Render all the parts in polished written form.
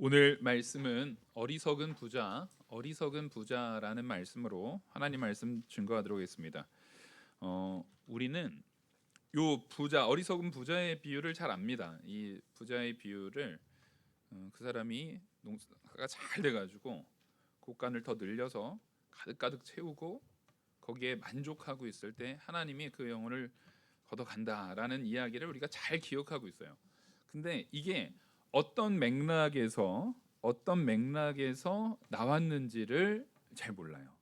오늘 말씀은 어리석은 부자라는 말씀으로 하나님 말씀 증거하도록 하겠습니다. 우리는 요 부자, 어리석은 부자의 비유를 잘 압니다. 이 부자의 비유를 그 사람이 농사가 잘 돼가지고 곡간을 더 늘려서 가득가득 채우고 거기에 만족하고 있을 때 하나님이 그 영혼을 걷어간다라는 이야기를 우리가 잘 기억하고 있어요. 근데 이게 어떤 맥락에서 나왔는지를 잘 몰라요.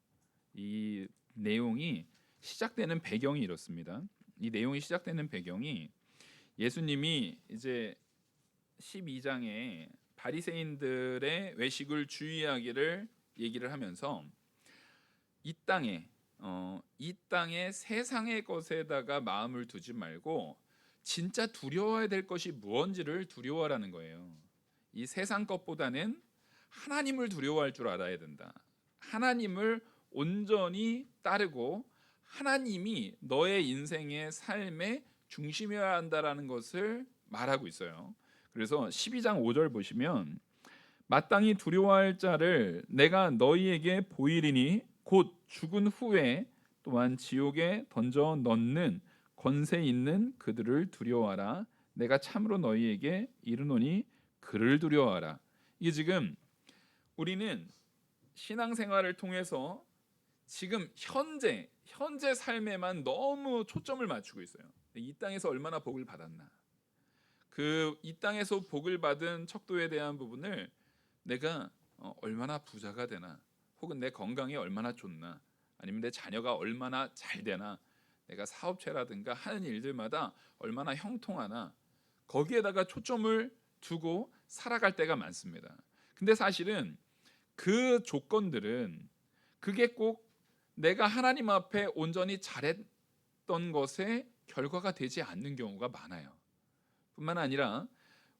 이 내용이 시작되는 배경이 이렇습니다. 이 내용이 시작되는 배경이 예수님이 이제 12장에 바리새인들의 외식을 주의하기를 얘기를 하면서 이 땅에 세상의 것에다가 마음을 두지 말고 진짜 두려워야 될 것이 무언지를 두려워하라는 거예요. 이 세상 것보다는 하나님을 두려워할 줄 알아야 된다. 하나님을 온전히 따르고 하나님이 너의 인생의 삶의 중심이어야 한다라는 것을 말하고 있어요. 그래서 12장 5절 보시면 마땅히 두려워할 자를 내가 너희에게 보이리니 곧 죽은 후에 또한 지옥에 던져 넣는 권세 있는 그들을 두려워하라. 내가 참으로 너희에게 이르노니 그를 두려워하라. 이게 지금 우리는 신앙생활을 통해서 지금 현재 삶에만 너무 초점을 맞추고 있어요. 이 땅에서 얼마나 복을 받았나, 이 땅에서 복을 받은 척도에 대한 부분을 내가 얼마나 부자가 되나, 혹은 내 건강이 얼마나 좋나, 아니면 내 자녀가 얼마나 잘 되나, 내가 사업체라든가 하는 일들마다 얼마나 형통하나, 거기에다가 초점을 두고 살아갈 때가 많습니다. 근데 사실은 그 조건들은 그게 꼭 내가 하나님 앞에 온전히 잘했던 것의 결과가 되지 않는 경우가 많아요. 뿐만 아니라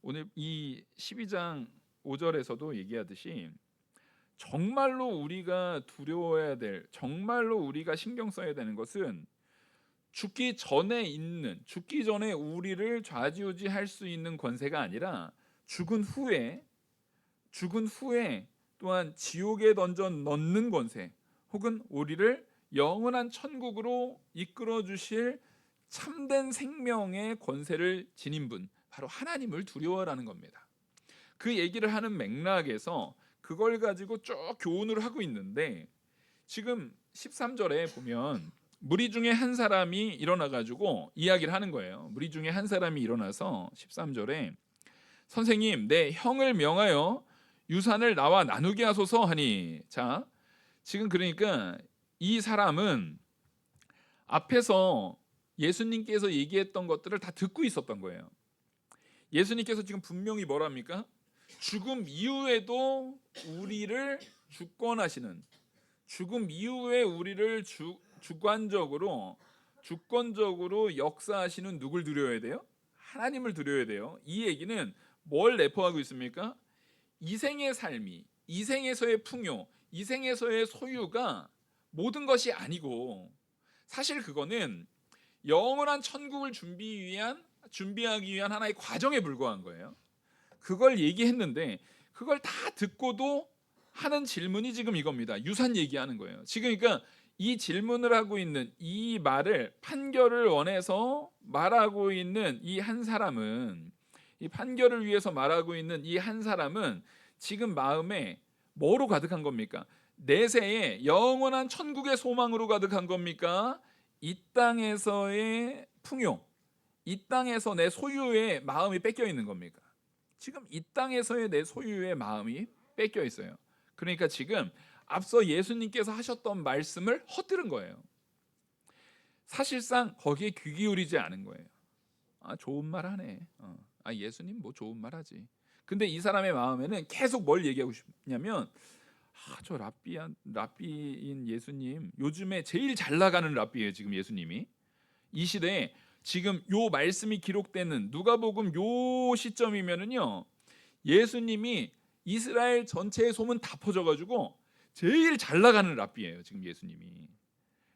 오늘 이 12장 5절에서도 얘기하듯이 정말로 우리가 두려워해야 될, 정말로 우리가 신경 써야 되는 것은 죽기 전에 우리를 좌지우지할 수 있는 권세가 아니라 죽은 후에 또한 지옥에 던져 넣는 권세, 혹은 우리를 영원한 천국으로 이끌어 주실 참된 생명의 권세를 지닌 분, 바로 하나님을 두려워하라는 겁니다. 그 얘기를 하는 맥락에서 그걸 가지고 쭉 교훈을 하고 있는데, 지금 13절에 보면 무리 중에 한 사람이 일어나 가지고 이야기를 하는 거예요. 무리 중에 한 사람이 일어나서 13절에 선생님, 내 형을 명하여 유산을 나와 나누게 하소서 하니. 자, 지금 그러니까 이 사람은 앞에서 예수님께서 얘기했던 것들을 다 듣고 있었던 거예요. 예수님께서 지금 분명히 뭐랍니까? 죽음 이후에도 우리를 주권하시는, 죽음 이후에 우리를 주권적으로 역사하시는 누굴 두려워야 돼요? 하나님을 두려워야 돼요. 이 얘기는 뭘 내포하고 있습니까? 이 생의 삶이, 이 생에서의 풍요, 이 생에서의 소유가 모든 것이 아니고, 사실 그거는 영원한 천국을 준비하기 위한 하나의 과정에 불과한 거예요. 그걸 얘기했는데 그걸 다 듣고도 하는 질문이 지금 이겁니다. 유산 얘기하는 거예요. 지금 그러니까 이 질문을 하고 있는, 이 말을, 판결을 원해서 말하고 있는 이 한 사람은, 이 판결을 위해서 말하고 있는 이 한 사람은 지금 마음에 뭐로 가득한 겁니까? 내세에 영원한 천국의 소망으로 가득한 겁니까? 이 땅에서의 풍요, 이 땅에서 내 소유의 마음이 뺏겨 있는 겁니까? 지금 이 땅에서의 내 소유의 마음이 뺏겨 있어요. 그러니까 지금 앞서 예수님께서 하셨던 말씀을 헛들은 거예요. 사실상 거기에 귀 기울이지 않은 거예요. 좋은 말 하네. 예수님 뭐 좋은 말 하지. 근데 이 사람의 마음에는 계속 뭘 얘기하고 싶냐면, 저 랍비인 예수님, 요즘에 제일 잘 나가는 랍비예요. 지금 예수님이 이 시대에 지금 요 말씀이 기록되는 누가복음 요 시점이면은요, 예수님이 이스라엘 전체의 소문 다 퍼져가지고 제일 잘 나가는 랍비예요. 지금 예수님이.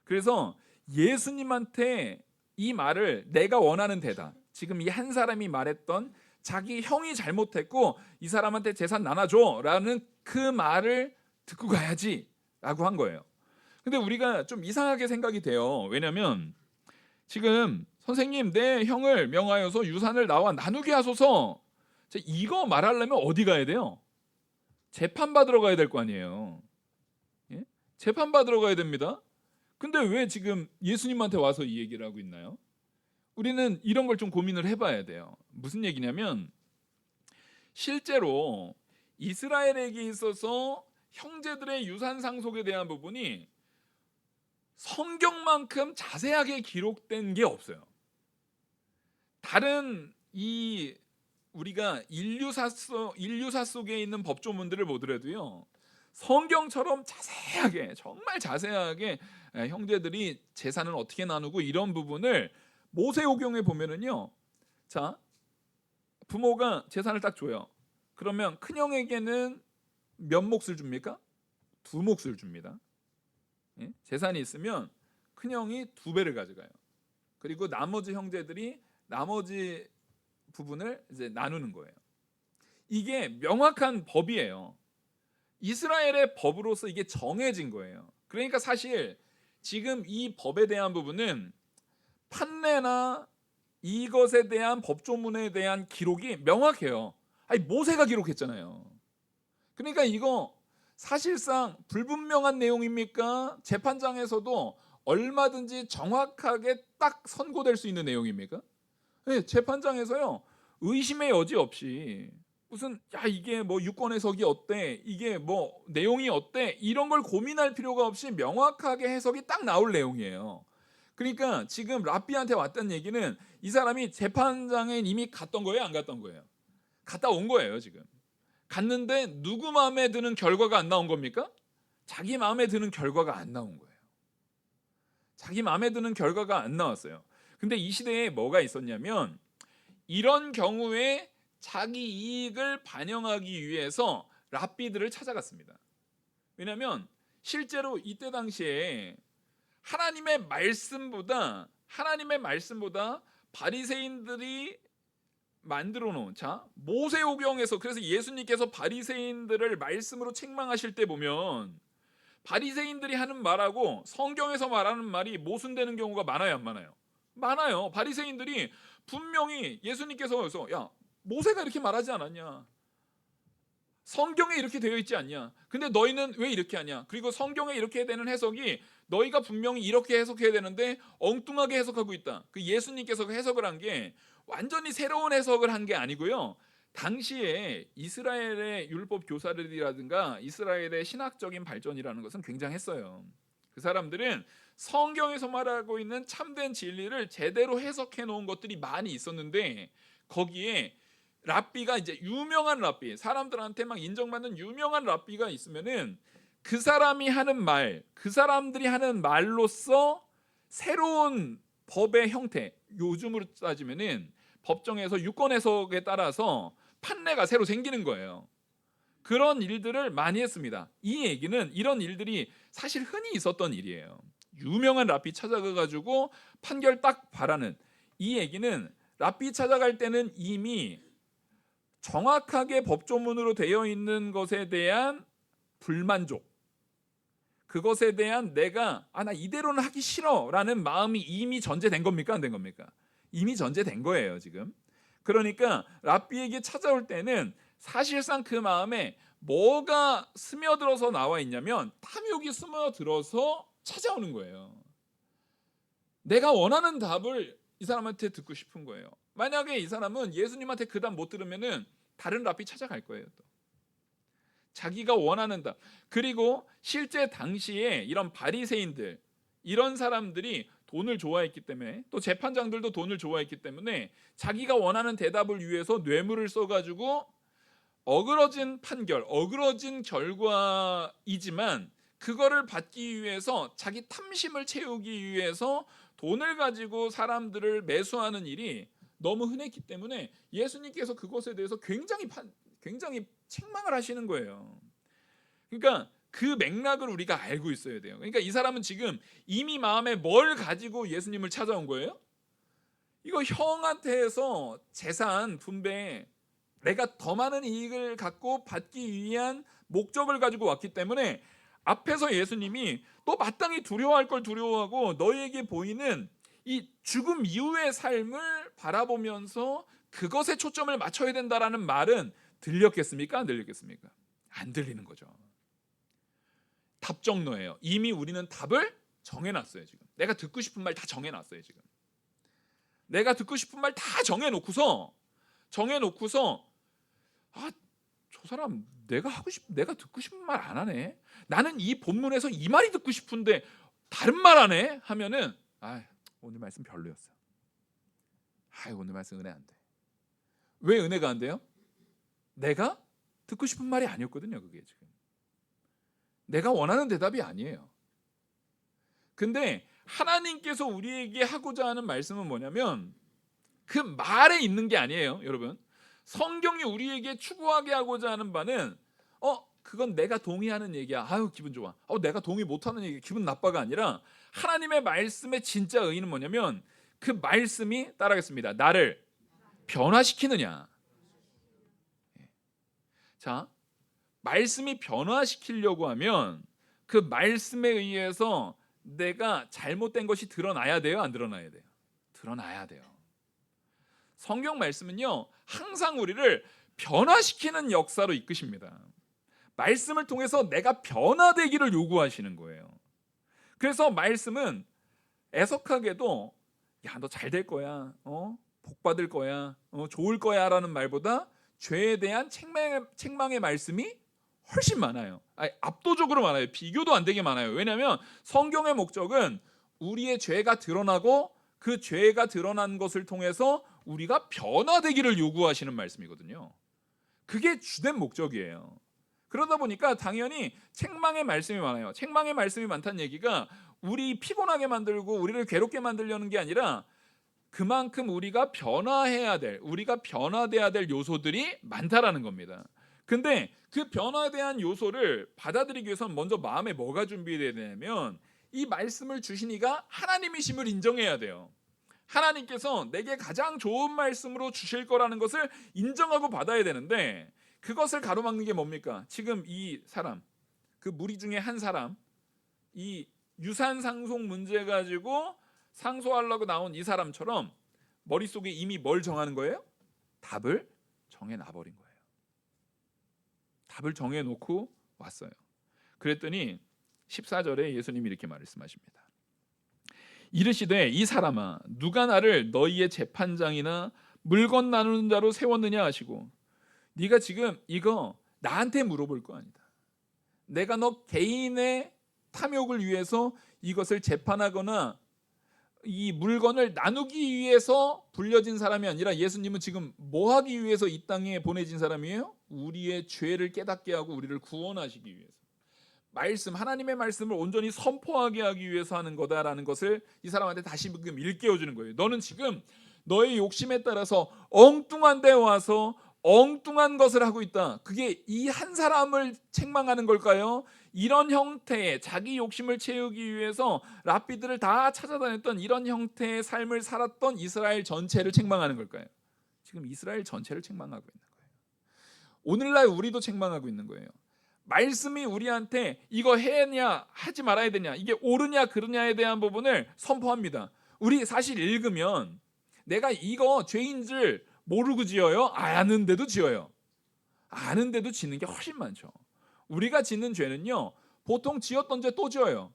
그래서 예수님한테 이 말을 내가 원하는 대답, 지금 이 한 사람이 말했던 자기 형이 잘못했고 이 사람한테 재산 나눠줘라는 그 말을 듣고 가야지라고 한 거예요. 근데 우리가 좀 이상하게 생각이 돼요. 왜냐면 지금 선생님 내 형을 명하여서 유산을 나와 나누게 하소서, 이거 말하려면 어디 가야 돼요? 재판 받으러 가야 될 거 아니에요. 예? 재판 받으러 가야 됩니다. 근데 왜 지금 예수님한테 와서 이 얘기를 하고 있나요? 우리는 이런 걸 좀 고민을 해봐야 돼요. 무슨 얘기냐면 실제로 이스라엘에게 있어서 형제들의 유산 상속에 대한 부분이 성경만큼 자세하게 기록된 게 없어요. 다른 이 우리가 인류사 속에 있는 법조문들을 보더라도요, 성경처럼 자세하게, 정말 자세하게 형제들이 재산을 어떻게 나누고 이런 부분을 모세오경에 보면은요, 자, 부모가 재산을 딱 줘요. 그러면 큰형에게는 몇 몫을 줍니까? 2몫을 줍니다. 예? 재산이 있으면 큰형이 2배를 가져가요. 그리고 나머지 형제들이 나머지 부분을 이제 나누는 거예요. 이게 명확한 법이에요. 이스라엘의 법으로서 이게 정해진 거예요. 그러니까 사실 지금 이 법에 대한 부분은 판례나 이것에 대한 법조문에 대한 기록이 명확해요. 아니 모세가 기록했잖아요. 그러니까 이거 사실상 불분명한 내용입니까? 재판장에서도 얼마든지 정확하게 딱 선고될 수 있는 내용입니까? 네, 재판장에서요 의심의 여지 없이 무슨 이게 뭐 유권 해석이 어때, 이게 뭐 내용이 어때, 이런 걸 고민할 필요가 없이 명확하게 해석이 딱 나올 내용이에요. 그러니까 지금 랍비한테 왔던 얘기는 이 사람이 재판장에 이미 갔던 거예요, 안 갔던 거예요? 갔다 온 거예요. 지금 갔는데 누구 마음에 드는 결과가 안 나온 겁니까? 자기 마음에 드는 결과가 안 나온 거예요. 자기 마음에 드는 결과가 안 나왔어요. 근데 이 시대에 뭐가 있었냐면 이런 경우에 자기 이익을 반영하기 위해서 랍비들을 찾아갔습니다. 왜냐하면 실제로 이때 당시에 하나님의 말씀보다 바리새인들이 만들어 놓은, 모세오경에서, 그래서 예수님께서 바리새인들을 말씀으로 책망하실 때 보면 바리새인들이 하는 말하고 성경에서 말하는 말이 모순되는 경우가 많아요, 안 많아요? 많아요. 바리새인들이 분명히 예수님께서 그래서 모세가 이렇게 말하지 않았냐, 성경에 이렇게 되어 있지 않냐, 근데 너희는 왜 이렇게 하냐, 그리고 성경에 이렇게 되는 해석이 너희가 분명히 이렇게 해석해야 되는데 엉뚱하게 해석하고 있다. 그 예수님께서 해석을 한 게 완전히 새로운 해석을 한 게 아니고요, 당시에 이스라엘의 율법 교사들이라든가 이스라엘의 신학적인 발전이라는 것은 굉장했어요. 그 사람들은 성경에서 말하고 있는 참된 진리를 제대로 해석해 놓은 것들이 많이 있었는데 거기에 랍비가 이제 유명한 랍비, 사람들한테 막 인정받는 유명한 랍비가 있으면은 그 사람이 하는 말, 그 사람들이 하는 말로서 새로운 법의 형태, 요즘으로 따지면은 법정에서 유권 해석에 따라서 판례가 새로 생기는 거예요. 그런 일들을 많이 했습니다. 이 얘기는 이런 일들이 사실 흔히 있었던 일이에요. 유명한 랍비 찾아가 가지고 판결 딱 바라는, 이 얘기는 랍비 찾아갈 때는 이미 정확하게 법조문으로 되어 있는 것에 대한 불만족, 그것에 대한 내가 나 이대로는 하기 싫어라는 마음이 이미 전제된 겁니까, 안 된 겁니까? 이미 전제된 거예요, 지금. 그러니까 랍비에게 찾아올 때는 사실상 그 마음에 뭐가 스며들어서 나와 있냐면 탐욕이 스며들어서 찾아오는 거예요. 내가 원하는 답을 이 사람한테 듣고 싶은 거예요. 만약에 이 사람은 예수님한테 그 답 못 들으면은 다른 랍비 찾아갈 거예요. 또 자기가 원하는 답. 그리고 실제 당시에 이런 바리새인들, 이런 사람들이 돈을 좋아했기 때문에, 또 재판장들도 돈을 좋아했기 때문에 자기가 원하는 대답을 위해서 뇌물을 써가지고 어그러진 판결, 어그러진 결과이지만 그거를 받기 위해서 자기 탐심을 채우기 위해서 돈을 가지고 사람들을 매수하는 일이 너무 흔했기 때문에 예수님께서 그것에 대해서 굉장히 책망을 하시는 거예요. 그러니까 그 맥락을 우리가 알고 있어야 돼요. 그러니까 이 사람은 지금 이미 마음에 뭘 가지고 예수님을 찾아온 거예요? 이거 형한테 해서 재산 분배 내가 더 많은 이익을 갖고 받기 위한 목적을 가지고 왔기 때문에 앞에서 예수님이 또 마땅히 두려워할 걸 두려워하고 너희에게 보이는 이 죽음 이후의 삶을 바라보면서 그것에 초점을 맞춰야 된다라는 말은 들렸겠습니까? 안 들렸겠습니까? 안 들리는 거죠. 답정너예요. 이미 우리는 답을 정해놨어요. 지금 내가 듣고 싶은 말 다 정해놨어요. 지금 내가 듣고 싶은 말 다 정해놓고서 저 사람 내가 듣고 싶은 말 안 하네. 나는 이 본문에서 이 말이 듣고 싶은데 다른 말 하네 하면은 오늘 말씀 별로였어. 오늘 말씀 은혜 안 돼. 왜 은혜가 안 돼요? 내가 듣고 싶은 말이 아니었거든요. 그게 지금 내가 원하는 대답이 아니에요. 근데 하나님께서 우리에게 하고자 하는 말씀은 뭐냐면 그 말에 있는 게 아니에요. 여러분, 성경이 우리에게 추구하게 하고자 하는 바는 그건 내가 동의하는 얘기야. 기분 좋아. 내가 동의 못하는 얘기 기분 나빠가 아니라 하나님의 말씀의 진짜 의의는 뭐냐면 그 말씀이 따라하겠습니다. 나를 변화시키느냐. 자, 말씀이 변화시키려고 하면 그 말씀에 의해서 내가 잘못된 것이 드러나야 돼요? 안 드러나야 돼요? 드러나야 돼요. 성경 말씀은요 항상 우리를 변화시키는 역사로 이끄십니다. 말씀을 통해서 내가 변화되기를 요구하시는 거예요. 그래서 말씀은 애석하게도 너 잘 될 거야, 복 받을 거야, 좋을 거야 라는 말보다 죄에 대한 책망의 말씀이 훨씬 많아요. 압도적으로 많아요. 비교도 안 되게 많아요. 왜냐하면 성경의 목적은 우리의 죄가 드러나고 그 죄가 드러난 것을 통해서 우리가 변화되기를 요구하시는 말씀이거든요. 그게 주된 목적이에요. 그러다 보니까 당연히 책망의 말씀이 많아요. 책망의 말씀이 많다는 얘기가 우리 피곤하게 만들고 우리를 괴롭게 만들려는 게 아니라 그만큼 우리가 변화돼야 될 요소들이 많다라는 겁니다. 근데 그 변화에 대한 요소를 받아들이기 위해서는 먼저 마음에 뭐가 준비되어야 되냐면 이 말씀을 주신 이가 하나님이심을 인정해야 돼요. 하나님께서 내게 가장 좋은 말씀으로 주실 거라는 것을 인정하고 받아야 되는데 그것을 가로막는 게 뭡니까? 지금 이 사람, 그 무리 중에 한 사람, 이 유산 상속 문제 가지고 상소하려고 나온 이 사람처럼 머릿속에 이미 뭘 정하는 거예요? 답을 정해놔버린 거예요. 답을 정해놓고 왔어요. 그랬더니 14절에 예수님이 이렇게 말씀하십니다. 이르시되 이 사람아 누가 나를 너희의 재판장이나 물건 나누는 자로 세웠느냐 하시고 네가 지금 이거 나한테 물어볼 거 아니다. 내가 너 개인의 탐욕을 위해서 이것을 재판하거나 이 물건을 나누기 위해서 불려진 사람이 아니라 예수님은 지금 뭐 하기 위해서 이 땅에 보내진 사람이에요? 우리의 죄를 깨닫게 하고 우리를 구원하시기 위해서 하나님의 말씀을 온전히 선포하게 하기 위해서 하는 거다라는 것을 이 사람한테 다시 일깨워주는 거예요. 너는 지금 너의 욕심에 따라서 엉뚱한 데 와서 엉뚱한 것을 하고 있다. 그게 이 한 사람을 책망하는 걸까요? 이런 형태의 자기 욕심을 채우기 위해서 랍비들을 다 찾아다녔던 이런 형태의 삶을 살았던 이스라엘 전체를 책망하는 걸까요? 지금 이스라엘 전체를 책망하고 있는 거예요. 오늘날 우리도 책망하고 있는 거예요. 말씀이 우리한테 이거 해야 하지 말아야 되냐, 이게 옳으냐 그르냐에 대한 부분을 선포합니다. 우리 사실 읽으면 내가 이거 죄인 줄 모르고 지어요? 아는데도 지어요. 아는데도 짓는 게 훨씬 많죠. 우리가 짓는 죄는요 보통 지었던 죄 또 지어요.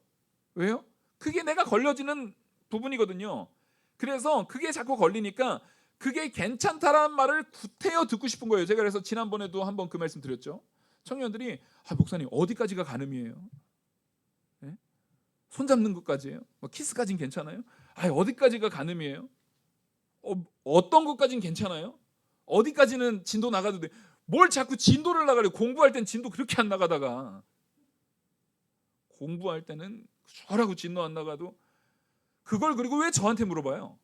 왜요? 그게 내가 걸려지는 부분이거든요. 그래서 그게 자꾸 걸리니까 그게 괜찮다라는 말을 구태여 듣고 싶은 거예요. 제가 그래서 지난번에도 한번 그 말씀 드렸죠. 청년들이 목사님 어디까지가 간음이에요? 네? 손 잡는 것까지예요? 키스까지는 괜찮아요? 어디까지가 간음이에요? 어떤 것까지는 괜찮아요? 어디까지는 진도 나가도 돼? 뭘 자꾸 진도를 나가려? 공부할 땐 진도 그렇게 안 나가다가 공부할 때는 저라고 진도 안 나가도 그걸 그리고 왜 저한테 물어봐요?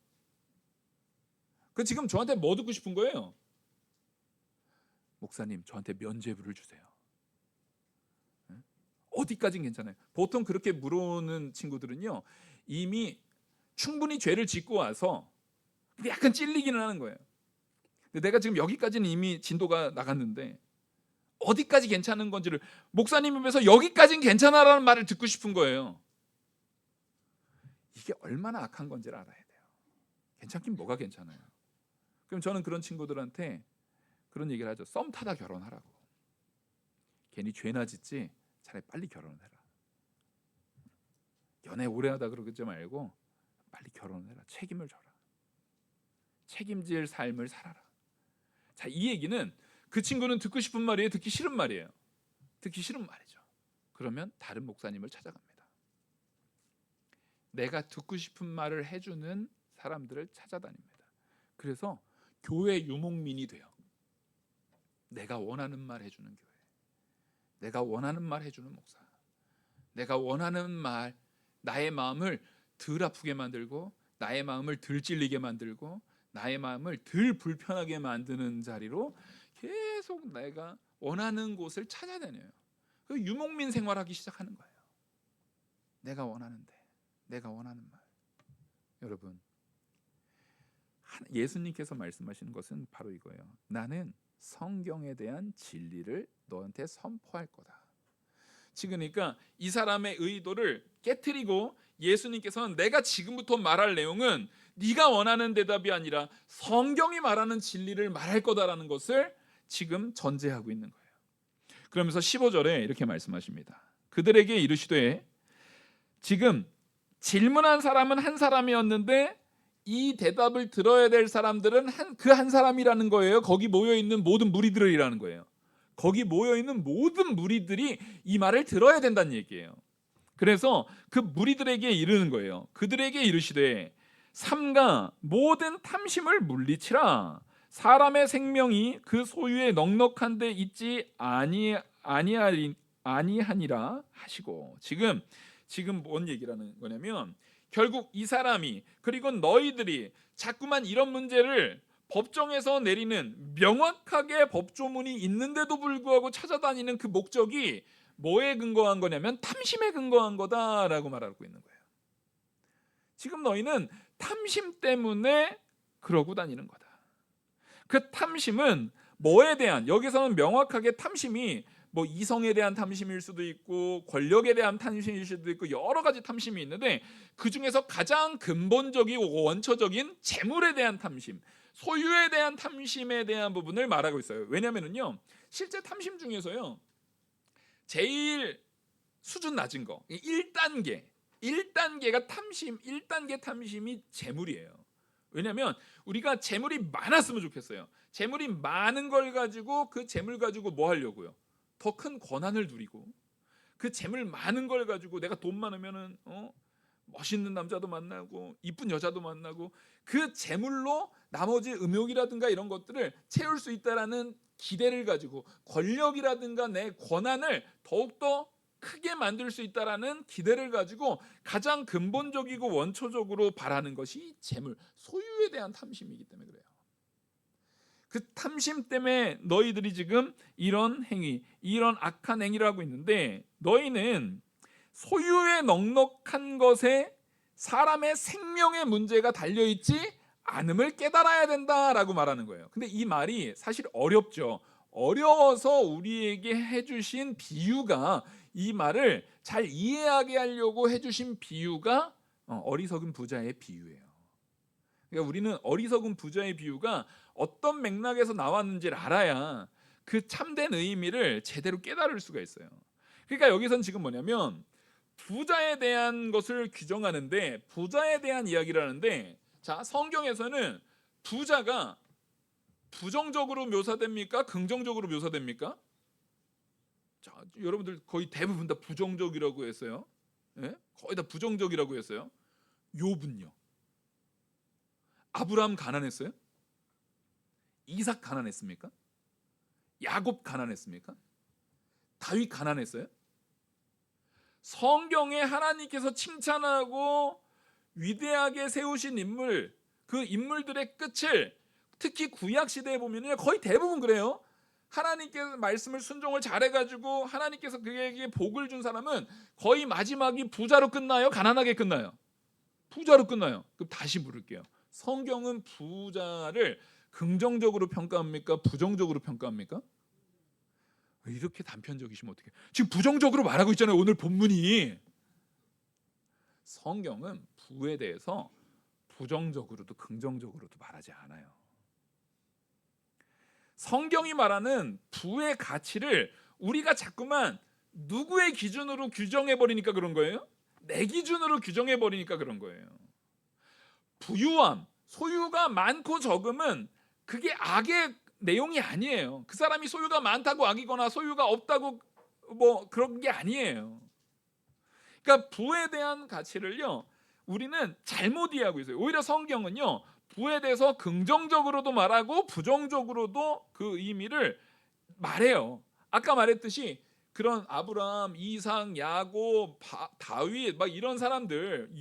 지금 저한테 뭐 듣고 싶은 거예요? 목사님 저한테 면죄부를 주세요. 어디까지는 괜찮아요. 보통 그렇게 물어오는 친구들은요 이미 충분히 죄를 짓고 와서 약간 찔리기는 하는 거예요. 근데 내가 지금 여기까지는 이미 진도가 나갔는데 어디까지 괜찮은 건지를 목사님이면서 여기까지는 괜찮아라는 말을 듣고 싶은 거예요. 이게 얼마나 악한 건지를 알아야 돼요. 괜찮긴 뭐가 괜찮아요. 그럼 저는 그런 친구들한테 그런 얘기를 하죠. 썸 타다 결혼하라고. 괜히 죄나 짓지 차라리 빨리 결혼을 해라. 연애 오래 하다 그러지 말고 빨리 결혼을 해라. 책임을 져라. 책임질 삶을 살아라. 자, 이 얘기는 그 친구는 듣고 싶은 말이에요? 듣기 싫은 말이에요? 듣기 싫은 말이죠. 그러면 다른 목사님을 찾아갑니다. 내가 듣고 싶은 말을 해주는 사람들을 찾아다닙니다. 그래서 교회 유목민이 돼요. 내가 원하는 말 해주는 교회, 내가 원하는 말 해주는 목사, 내가 원하는 말, 나의 마음을 덜 아프게 만들고 나의 마음을 덜 찔리게 만들고 나의 마음을 덜 불편하게 만드는 자리로 계속 내가 원하는 곳을 찾아다녀요. 그 유목민 생활하기 시작하는 거예요. 내가 원하는데, 내가 원하는 말. 여러분, 예수님께서 말씀하시는 것은 바로 이거예요. 나는 성경에 대한 진리를 너한테 선포할 거다. 지금 그러니까 이 사람의 의도를 깨트리고 예수님께서는 내가 지금부터 말할 내용은 네가 원하는 대답이 아니라 성경이 말하는 진리를 말할 거다라는 것을 지금 전제하고 있는 거예요. 그러면서 15절에 이렇게 말씀하십니다. 그들에게 이르시되, 지금 질문한 사람은 한 사람이었는데 이 대답을 들어야 될 사람들은 그 한 사람이라는 거예요. 거기 모여있는 모든 무리들이라는 거예요. 거기 모여있는 모든 무리들이 이 말을 들어야 된다는 얘기예요. 그래서 그 무리들에게 이르는 거예요. 그들에게 이르시되, 삼가 모든 탐심을 물리치라. 사람의 생명이 그 소유에 넉넉한 데 있지 아니하니라 하시고. 지금 뭔 얘기라는 거냐면, 결국 이 사람이, 그리고 너희들이 자꾸만 이런 문제를 법정에서 내리는, 명확하게 법조문이 있는데도 불구하고 찾아다니는 그 목적이 뭐에 근거한 거냐면 탐심에 근거한 거다라고 말하고 있는 거예요. 지금 너희는 탐심 때문에 그러고 다니는 거다. 그 탐심은 뭐에 대한, 여기서는 명확하게 탐심이 뭐 이성에 대한 탐심일 수도 있고 권력에 대한 탐심일 수도 있고 여러 가지 탐심이 있는데, 그 중에서 가장 근본적이고 원초적인 재물에 대한 탐심, 소유에 대한 탐심에 대한 부분을 말하고 있어요. 왜냐면은요, 실제 탐심 중에서요, 제일 수준 낮은 거 1단계가 탐심, 1단계 탐심이 재물이에요. 왜냐하면 우리가 재물이 많았으면 좋겠어요. 재물이 많은 걸 가지고 그 재물 가지고 뭐 하려고요? 더 큰 권한을 누리고, 그 재물 많은 걸 가지고 내가 돈 많으면은 멋있는 남자도 만나고 이쁜 여자도 만나고 그 재물로 나머지 음욕이라든가 이런 것들을 채울 수 있다라는 기대를 가지고, 권력이라든가 내 권한을 더욱더 크게 만들 수 있다라는 기대를 가지고 가장 근본적이고 원초적으로 바라는 것이 재물, 소유에 대한 탐심이기 때문에 그래요. 그 탐심 때문에 너희들이 지금 이런 행위, 이런 악한 행위를 하고 있는데, 너희는 소유에 넉넉한 것에 사람의 생명의 문제가 달려있지 않음을 깨달아야 된다라고 말하는 거예요. 근데 이 말이 사실 어렵죠. 어려워서 우리에게 해주신 비유가, 이 말을 잘 이해하게 하려고 해주신 비유가 어리석은 부자의 비유예요. 그러니까 우리는 어리석은 부자의 비유가 어떤 맥락에서 나왔는지를 알아야 그 참된 의미를 제대로 깨달을 수가 있어요. 그러니까 여기선 지금 뭐냐면 부자에 대한 것을 규정하는데, 부자에 대한 이야기를 하는데, 자, 성경에서는 부자가 부정적으로 묘사됩니까? 긍정적으로 묘사됩니까? 자, 여러분들 거의 대부분 다 부정적이라고 했어요. 예? 거의 다 부정적이라고 했어요. 욥은요? 아브라함 가난했어요? 이삭 가난했습니까? 야곱 가난했습니까? 다윗 가난했어요? 성경에 하나님께서 칭찬하고 위대하게 세우신 인물, 그 인물들의 끝을 특히 구약 시대에 보면요, 거의 대부분 그래요. 하나님께서 말씀을 순종을 잘해가지고 하나님께서 그에게 복을 준 사람은 거의 마지막이 부자로 끝나요? 가난하게 끝나요? 부자로 끝나요. 그럼 다시 물을게요. 성경은 부자를 긍정적으로 평가합니까? 부정적으로 평가합니까? 왜 이렇게 단편적이시면 어떡해? 지금 부정적으로 말하고 있잖아요. 오늘 본문이. 성경은 부에 대해서 부정적으로도 긍정적으로도 말하지 않아요. 성경이 말하는 부의 가치를 우리가 자꾸만 누구의 기준으로 규정해 버리니까 그런 거예요? 내 기준으로 규정해 버리니까 그런 거예요. 부유함, 소유가 많고 적음은 그게 악의 내용이 아니에요. 그 사람이 소유가 많다고 악이거나 소유가 없다고 뭐 그런 게 아니에요. 그러니까 부에 대한 가치를요, 우리는 잘못 이해하고 있어요. 오히려 성경은요, 부에 대해서 긍정적으로도 말하고 부정적으로도 그 의미를 말해요. 아까 말했듯이 그런 아브라함, 이삭, 야곱, 다윗 막 이런 사람들,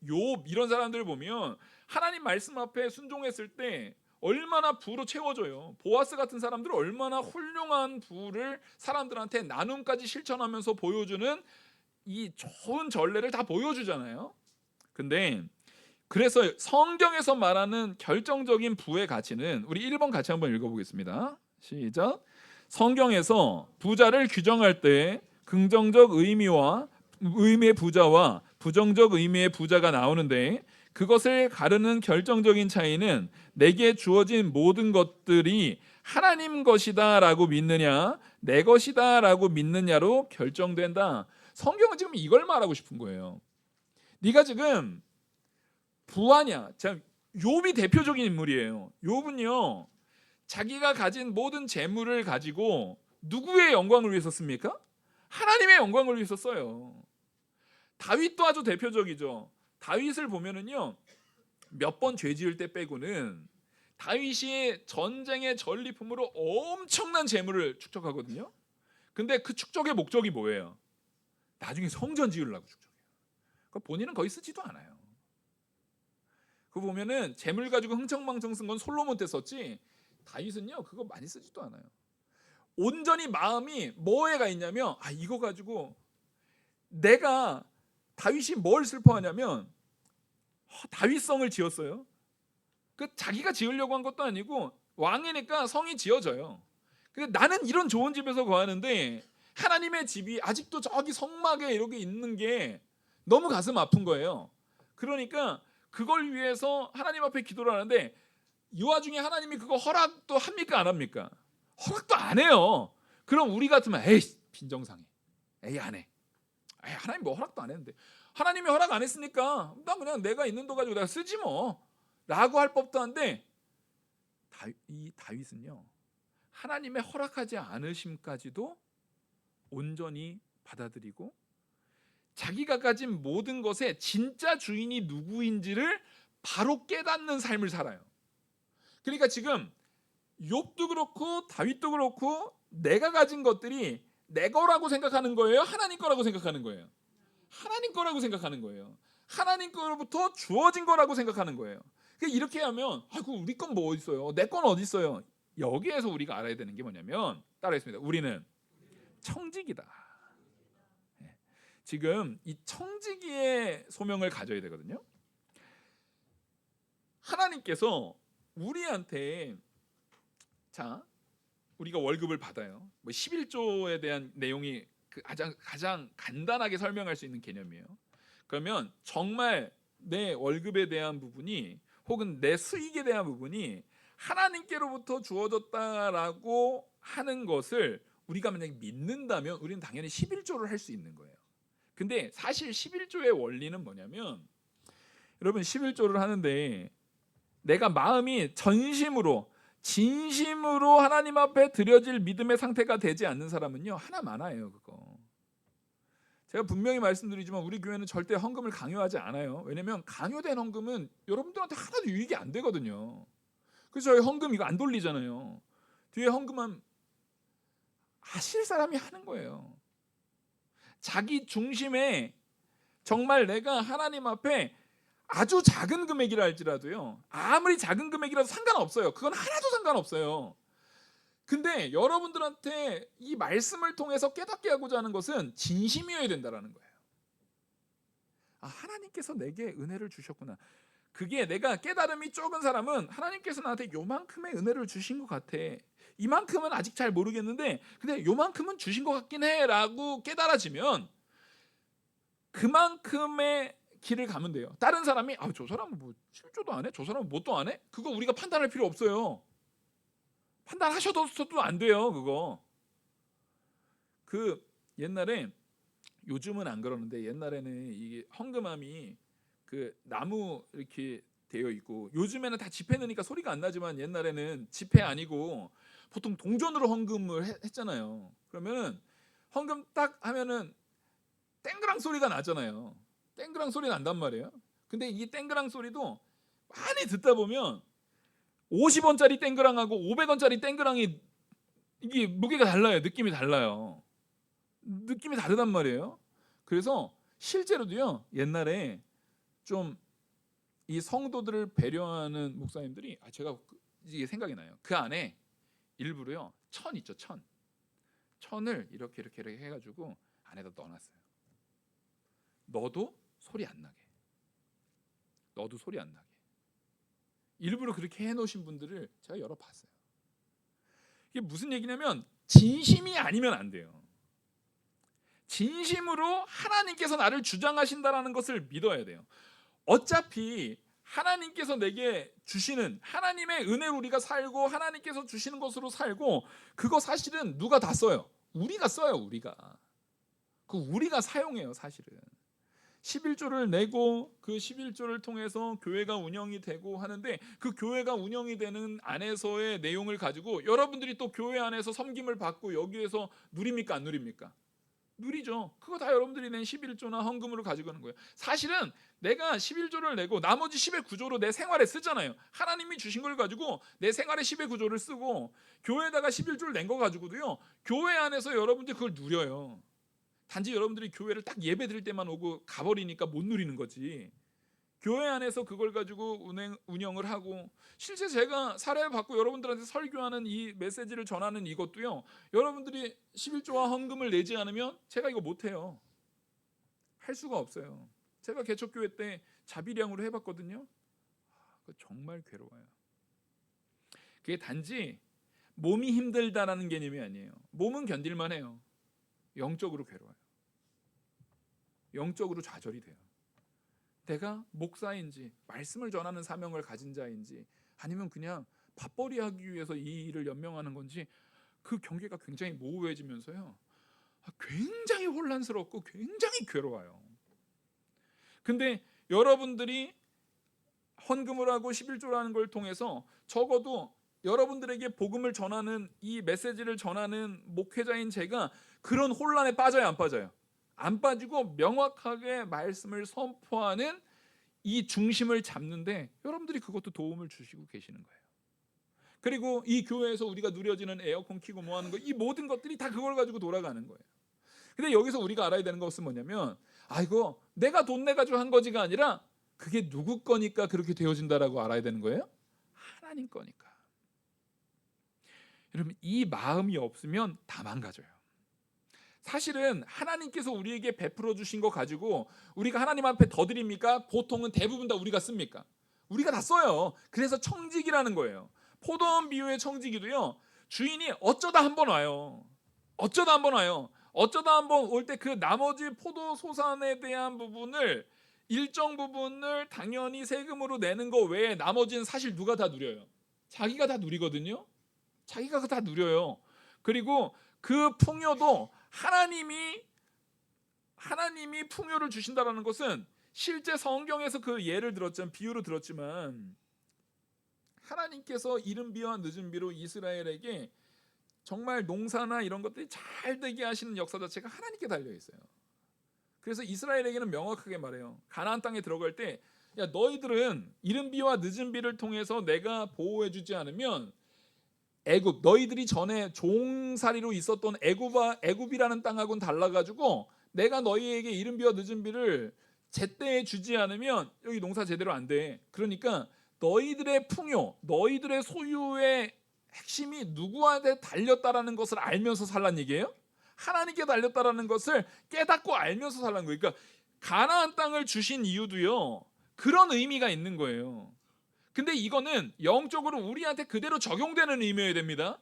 욥 이런 사람들 보면 하나님 말씀 앞에 순종했을 때 얼마나 부로 채워져요. 보아스 같은 사람들 얼마나 훌륭한 부를 사람들한테 나눔까지 실천하면서 보여주는 이 좋은 전례를 다 보여주잖아요. 근데 그래서 성경에서 말하는 결정적인 부의 가치는, 우리 1번 같이 한번 읽어보겠습니다. 시작. 성경에서 부자를 규정할 때 긍정적 의미의 부자와 부정적 의미의 부자가 나오는데, 그것을 가르는 결정적인 차이는 내게 주어진 모든 것들이 하나님 것이다 라고 믿느냐 내 것이다 라고 믿느냐로 결정된다. 성경은 지금 이걸 말하고 싶은 거예요. 네가 지금 부하냐? 자, 욥이 대표적인 인물이에요. 욥은요, 자기가 가진 모든 재물을 가지고 누구의 영광을 위해서 씁니까? 하나님의 영광을 위해서 써요. 다윗도 아주 대표적이죠. 다윗을 보면은요, 몇 번 죄 지을 때 빼고는 다윗이 전쟁의 전리품으로 엄청난 재물을 축적하거든요. 근데 그 축적의 목적이 뭐예요? 나중에 성전 지으려고 축적해요. 그러니까 본인은 거의 쓰지도 않아요. 그거 보면은 재물 가지고 흥청망청 쓴 건 솔로몬 때 썼지, 다윗은요 그거 많이 쓰지도 않아요. 온전히 마음이 뭐에 가 있냐면, 이거 가지고 내가, 다윗이 뭘 슬퍼하냐면 다윗성을 지었어요. 그 자기가 지으려고 한 것도 아니고 왕이니까 성이 지어져요. 근데 나는 이런 좋은 집에서 거하는데 하나님의 집이 아직도 저기 성막에 이렇게 있는 게 너무 가슴 아픈 거예요. 그러니까 그걸 위해서 하나님 앞에 기도를 하는데, 이 와중에 하나님이 그거 허락도 합니까 안 합니까? 허락도 안 해요. 그럼 우리 같으면 에이 빈정상해, 에이 안 해, 에이 하나님 뭐 허락도 안 했는데, 하나님이 허락 안 했으니까 나 그냥 내가 있는 돈 가지고 내가 쓰지 뭐 라고 할 법도 한데, 이 다윗은요 하나님의 허락하지 않으심까지도 온전히 받아들이고 자기가 가진 모든 것의 진짜 주인이 누구인지를 바로 깨닫는 삶을 살아요. 그러니까 지금 욥도 그렇고 다윗도 그렇고 내가 가진 것들이 내 거라고 생각하는 거예요? 하나님 거라고 생각하는 거예요? 하나님 거라고 생각하는 거예요. 하나님 거로부터 주어진 거라고 생각하는 거예요. 이렇게 하면 우리 건 뭐 어디 있어요? 내 건 어디 있어요? 여기에서 우리가 알아야 되는 게 뭐냐면, 따라했습니다. 우리는 청지기다. 지금 이 청지기의 소명을 가져야 되거든요. 하나님께서 우리한테, 자, 우리가 월급을 받아요. 뭐 11조에 대한 내용이 가장 간단하게 설명할 수 있는 개념이에요. 그러면 정말 내 월급에 대한 부분이 혹은 내 수익에 대한 부분이 하나님께로부터 주어졌다라고 하는 것을 우리가 만약에 믿는다면 우리는 당연히 11조를 할 수 있는 거예요. 근데 사실 11조의 원리는 뭐냐면, 여러분 11조를 하는데 내가 마음이 전심으로 진심으로 하나님 앞에 드려질 믿음의 상태가 되지 않는 사람은요 하나 많아요. 그거 제가 분명히 말씀드리지만 우리 교회는 절대 헌금을 강요하지 않아요. 왜냐면 강요된 헌금은 여러분들한테 하나도 유익이 안 되거든요. 그래서 저희 헌금 이거 안 돌리잖아요. 뒤에 헌금은 하실 사람이 하는 거예요. 자기 중심에 정말 내가 하나님 앞에 아주 작은 금액이라 할지라도요, 아무리 작은 금액이라도 상관없어요. 그건 하나도 상관없어요. 근데 여러분들한테 이 말씀을 통해서 깨닫게 하고자 하는 것은 진심이어야 된다라는 거예요. 하나님께서 내게 은혜를 주셨구나. 그게 내가 깨달음이 적은 사람은 하나님께서 나한테 요만큼의 은혜를 주신 것 같아. 이만큼은 아직 잘 모르겠는데 근데 요만큼은 주신 것 같긴 해라고 깨달아지면 그만큼의 길을 가면 돼요. 다른 사람이 저 사람은 뭐 7조도 안 해? 저 사람은 뭣도 안 해? 그거 우리가 판단할 필요 없어요. 판단하셔도 안 돼요. 그거. 그 옛날에, 요즘은 안 그러는데 옛날에는 이게 헌금함이 그 나무 이렇게 되어 있고, 요즘에는 다 지폐 넣으니까 소리가 안 나지만 옛날에는 지폐 아니고 보통 동전으로 헌금을 했잖아요. 그러면은 헌금 딱 하면은 땡그랑 소리가 나잖아요. 땡그랑 소리 난단 말이에요. 근데 이 땡그랑 소리도 많이 듣다 보면 50원짜리 땡그랑하고 500원짜리 땡그랑이 이게 무게가 달라요. 느낌이 달라요. 느낌이 다르단 말이에요. 그래서 실제로도요, 옛날에 좀 이 성도들을 배려하는 목사님들이 제가 이게 생각이 나요. 그 안에 일부러요, 천 있죠, 천을 이렇게 해가지고 안에다 넣어놨어요. 너도 소리 안 나게. 일부러 그렇게 해놓으신 분들을 제가 여러 봤어요. 이게 무슨 얘기냐면 진심이 아니면 안 돼요. 진심으로 하나님께서 나를 주장하신다라는 것을 믿어야 돼요. 어차피 하나님께서 내게 주시는 하나님의 은혜로 우리가 살고 하나님께서 주시는 것으로 살고, 그거 사실은 누가 다 써요? 우리가 써요. 우리가 사용해요. 사실은 11조를 내고 그 11조를 통해서 교회가 운영이 되고 하는데, 그 교회가 운영이 되는 안에서의 내용을 가지고 여러분들이 또 교회 안에서 섬김을 받고 여기에서 누립니까 안 누립니까? 누리죠. 그거 다 여러분들이 낸 11조나 헌금으로 가지고 가는 거예요. 사실은 내가 11조를 내고 나머지 10의 구조로 내 생활에 쓰잖아요. 하나님이 주신 걸 가지고 내 생활에 10의 구조를 쓰고, 교회에다가 11조를 낸 거 가지고도요, 교회 안에서 여러분들이 그걸 누려요. 단지 여러분들이 교회를 딱 예배 드릴 때만 오고 가버리니까 못 누리는 거지. 교회 안에서 그걸 가지고 운영을 하고, 실제 제가 사례를 받고 여러분들한테 설교하는 이 메시지를 전하는 이것도요, 여러분들이 11조와 헌금을 내지 않으면 제가 이거 못해요. 할 수가 없어요. 제가 개척교회 때 자비량으로 해봤거든요. 정말 괴로워요. 그게 단지 몸이 힘들다라는 개념이 아니에요. 몸은 견딜만 해요. 영적으로 괴로워요. 영적으로 좌절이 돼요. 내가 목사인지 말씀을 전하는 사명을 가진 자인지 아니면 그냥 밥벌이 하기 위해서 이 일을 연명하는 건지, 그 경계가 굉장히 모호해지면서요, 굉장히 혼란스럽고 굉장히 괴로워요. 근데 여러분들이 헌금을 하고 11조라는 걸 통해서 적어도 여러분들에게 복음을 전하는, 이 메시지를 전하는 목회자인 제가 그런 혼란에 빠져요 안 빠져요? 안 빠지고 명확하게 말씀을 선포하는 이 중심을 잡는데 여러분들이 그것도 도움을 주시고 계시는 거예요. 그리고 이 교회에서 우리가 누려지는 에어컨 켜고 뭐 하는 거, 이 모든 것들이 다 그걸 가지고 돌아가는 거예요. 근데 여기서 우리가 알아야 되는 것은 뭐냐면, 이거 내가 돈 내가지고 한 거지가 아니라 그게 누구 거니까 그렇게 되어진다라고 알아야 되는 거예요. 하나님 거니까. 여러분, 이 마음이 없으면 다 망가져요. 사실은 하나님께서 우리에게 베풀어 주신 거 가지고 우리가 하나님 앞에 더 드립니까? 보통은 대부분 다 우리가 씁니까? 우리가 다 써요. 그래서 청지기라는 거예요. 포도원 비유의 청지기도요, 주인이 어쩌다 한번 와요. 어쩌다 한번 올 때 그 나머지 포도 소산에 대한 부분을, 일정 부분을 당연히 세금으로 내는 거 외에 나머지는 사실 누가 다 누려요? 자기가 다 누리거든요. 자기가 다 누려요. 그리고 그 풍요도 하나님이 풍요를 주신다라는 것은, 실제 성경에서 그 예를 들었지만, 비유로 들었지만, 하나님께서 이른 비와 늦은 비로 이스라엘에게 정말 농사나 이런 것들이 잘 되게 하시는 역사 자체가 하나님께 달려 있어요. 그래서 이스라엘에게는 명확하게 말해요. 가나안 땅에 들어갈 때, 야, 너희들은 이른 비와 늦은 비를 통해서 내가 보호해 주지 않으면 애굽, 너희들이 전에 종살이로 있었던 애굽이라는 땅하고는 달라가지고 내가 너희에게 이른 비와 늦은 비를 제때에 주지 않으면 여기 농사 제대로 안 돼. 그러니까 너희들의 풍요, 너희들의 소유의 핵심이 누구한테 달렸다라는 것을 알면서 살란 얘기예요. 하나님께 달렸다라는 것을 깨닫고 알면서 살란 거예요. 그러니까 가나안 땅을 주신 이유도요, 그런 의미가 있는 거예요. 근데 이거는 영적으로 우리한테 그대로 적용되는 의미여야 됩니다.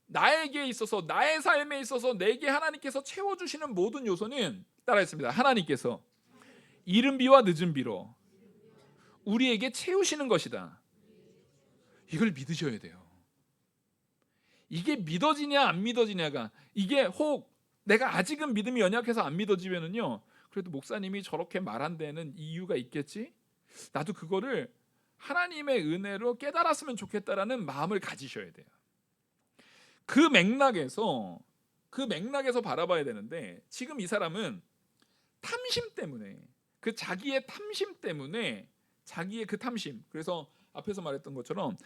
나에게 있어서, 나의 삶에 있어서 내게 하나님께서 채워주시는 모든 요소는 따라했습니다. 하나님께서 이른 비와 늦은 비로 우리에게 채우시는 것이다. 이걸 믿으셔야 돼요. 이게 믿어지냐 안 믿어지냐가, 이게 혹 내가 아직은 믿음이 연약해서 안 믿어지면은요, 그래도 목사님이 저렇게 말한 데는 이유가 있겠지? 나도 그거를 하나님의 은혜로 깨달았으면 좋겠다라는 마음을 가지셔야 돼요. 그 맥락에서 바라봐야 되는데, 지금 이 사람은 탐심 때문에, 그 자기의 탐심 때문에, 자기의 그 탐심, 그래서 앞에서 말했던 것처럼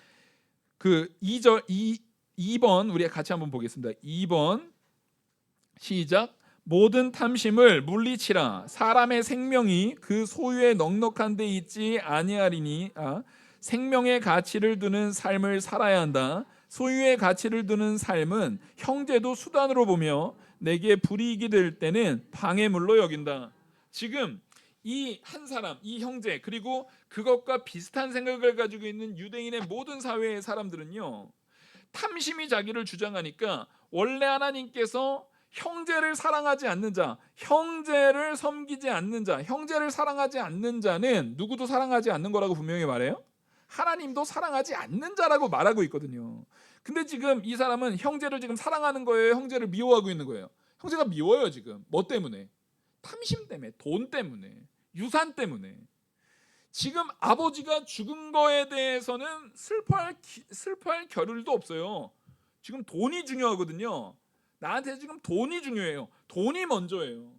그 2번 우리 같이 한번 보겠습니다. 2번 시작. 모든 탐심을 물리치라. 사람의 생명이 그 소유의 넉넉한 데 있지 아니하리니. 생명의 가치를 두는 삶을 살아야 한다. 소유의 가치를 두는 삶은 형제도 수단으로 보며 내게 불이익이 될 때는 방해물로 여긴다. 지금 이 한 사람, 이 형제, 그리고 그것과 비슷한 생각을 가지고 있는 유대인의 모든 사회의 사람들은요, 탐심이 자기를 주장하니까 원래 하나님께서 형제를 사랑하지 않는 자, 형제를 섬기지 않는 자, 형제를 사랑하지 않는 자는 누구도 사랑하지 않는 거라고 분명히 말해요. 하나님도 사랑하지 않는 자라고 말하고 있거든요. 근데 지금 이 사람은 형제를 지금 사랑하는 거예요, 형제를 미워하고 있는 거예요? 형제가 미워요. 지금 뭐 때문에? 탐심 때문에, 돈 때문에, 유산 때문에. 지금 아버지가 죽은 거에 대해서는 슬퍼할 겨를도 없어요. 지금 돈이 중요하거든요. 나한테 지금 돈이 중요해요. 돈이 먼저예요.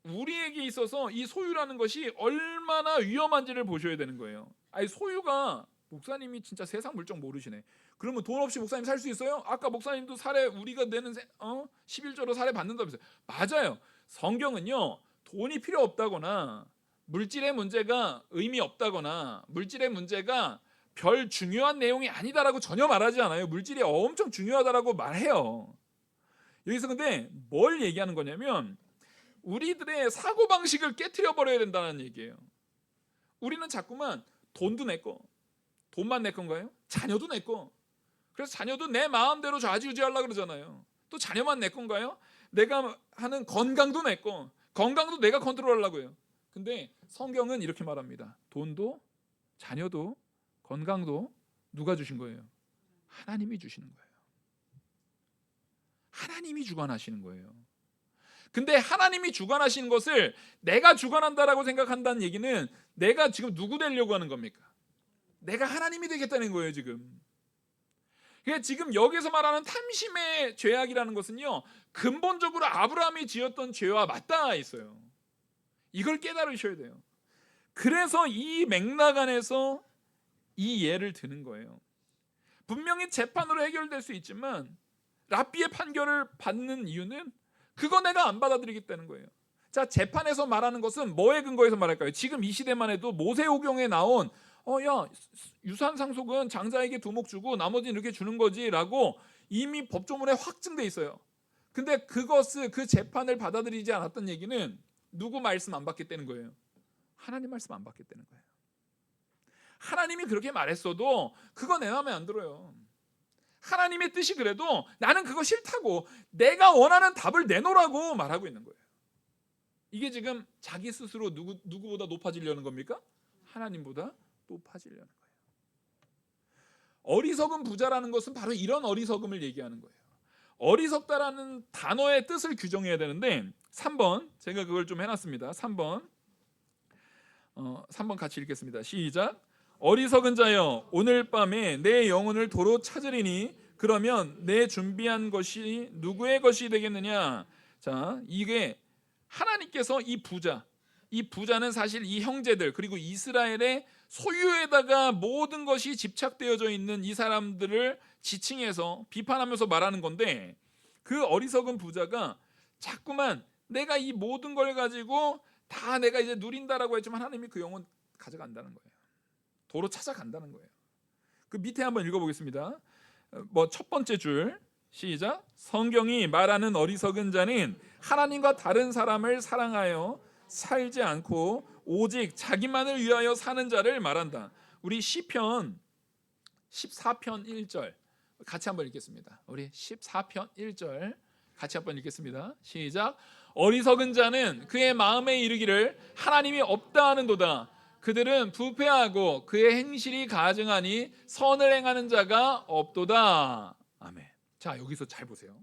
우리에게 있어서 이 소유라는 것이 얼마나 위험한지를 보셔야 되는 거예요. 아니, 소유가, 목사님이 진짜 세상 물정 모르시네. 그러면 돈 없이 목사님 살 수 있어요? 아까 목사님도 사례, 우리가 내는 11조로 사례 받는다면서요. 맞아요. 성경은요, 돈이 필요 없다거나 물질의 문제가 의미 없다거나 물질의 문제가 별 중요한 내용이 아니다라고 전혀 말하지 않아요. 물질이 엄청 중요하다라고 말해요. 여기서 근데 뭘 얘기하는 거냐면, 우리들의 사고방식을 깨트려 버려야 된다는 얘기예요. 우리는 자꾸만 돈도 내 거, 돈만 내 건가요? 자녀도 내 거. 그래서 자녀도 내 마음대로 좌지우지하려고 그러잖아요. 또 자녀만 내 건가요? 내가 하는 건강도 내 거, 건강도 내가 컨트롤하려고 해요. 근데 성경은 이렇게 말합니다. 돈도 자녀도 건강도 누가 주신 거예요? 하나님이 주시는 거예요. 하나님이 주관하시는 거예요. 근데 하나님이 주관하시는 것을 내가 주관한다라고 생각한다는 얘기는 내가 지금 누구 되려고 하는 겁니까? 내가 하나님이 되겠다는 거예요, 지금. 그러니까 지금 여기서 말하는 탐심의 죄악이라는 것은요, 근본적으로 아브라함이 지었던 죄와 맞닿아 있어요. 이걸 깨달으셔야 돼요. 그래서 이 맥락 안에서 이 예를 드는 거예요. 분명히 재판으로 해결될 수 있지만 랍비의 판결을 받는 이유는 그거 내가 안 받아들이겠다는 거예요. 자, 재판에서 말하는 것은 뭐에 근거해서 말할까요? 지금 이 시대만 해도 모세오경에 나온 야, 유산 상속은 장자에게 두목 주고 나머지는 이렇게 주는 거지라고 이미 법조문에 확증돼 있어요. 근데 그 재판을 받아들이지 않았던 얘기는 누구 말씀 안 받겠다는 거예요? 하나님 말씀 안 받겠다는 거예요. 하나님이 그렇게 말했어도 그거 내 마음에 안 들어요. 하나님의 뜻이 그래도 나는 그거 싫다고, 내가 원하는 답을 내놓으라고 말하고 있는 거예요. 이게 지금 자기 스스로 누구보다 높아지려는 겁니까? 하나님보다 높아지려는 거예요. 어리석은 부자라는 것은 바로 이런 어리석음을 얘기하는 거예요. 어리석다라는 단어의 뜻을 규정해야 되는데 3번 제가 그걸 좀 해놨습니다. 3번 같이 읽겠습니다. 시작. 어리석은 자여, 오늘 밤에 내 영혼을 도로 찾으리니 그러면 내 준비한 것이 누구의 것이 되겠느냐. 자, 이게 하나님께서 이 부자는 사실 이 형제들 그리고 이스라엘의 소유에다가 모든 것이 집착되어져 있는 이 사람들을 지칭해서 비판하면서 말하는 건데, 그 어리석은 부자가 자꾸만 내가 이 모든 걸 가지고 다 내가 이제 누린다라고 했지만 하나님이 그 영혼 가져간다는 거예요. 도로 찾아간다는 거예요. 그 밑에 한번 읽어보겠습니다. 첫 번째 줄 시작. 성경이 말하는 어리석은 자는 하나님과 다른 사람을 사랑하여 살지 않고 오직 자기만을 위하여 사는 자를 말한다. 우리 시편 14편 1절 같이 한번 읽겠습니다. 우리 14편 1절 같이 한번 읽겠습니다. 시작. 어리석은 자는 그의 마음에 이르기를 하나님이 없다 하는도다. 그들은 부패하고 그의 행실이 가증하니 선을 행하는 자가 없도다. 아멘. 자, 여기서 잘 보세요.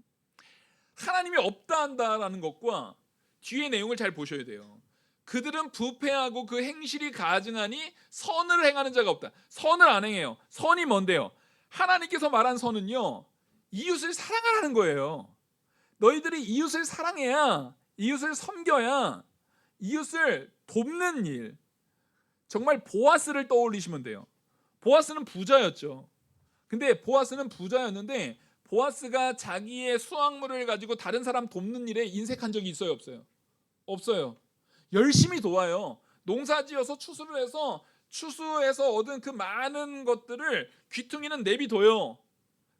하나님이 없다 한다라는 것과 뒤에 내용을 잘 보셔야 돼요. 그들은 부패하고 그 행실이 가증하니 선을 행하는 자가 없다. 선을 안 행해요. 선이 뭔데요? 하나님께서 말한 선은요, 이웃을 사랑하라는 거예요. 너희들이 이웃을 사랑해야, 이웃을 섬겨야, 이웃을 돕는 일. 정말 보아스를 떠올리시면 돼요. 보아스는 부자였죠. 근데 보아스는 부자였는데 보아스가 자기의 수확물을 가지고 다른 사람 돕는 일에 인색한 적이 있어요, 없어요? 없어요. 열심히 도와요. 농사지어서 추수해서 얻은 그 많은 것들을 귀퉁이는 내비둬요.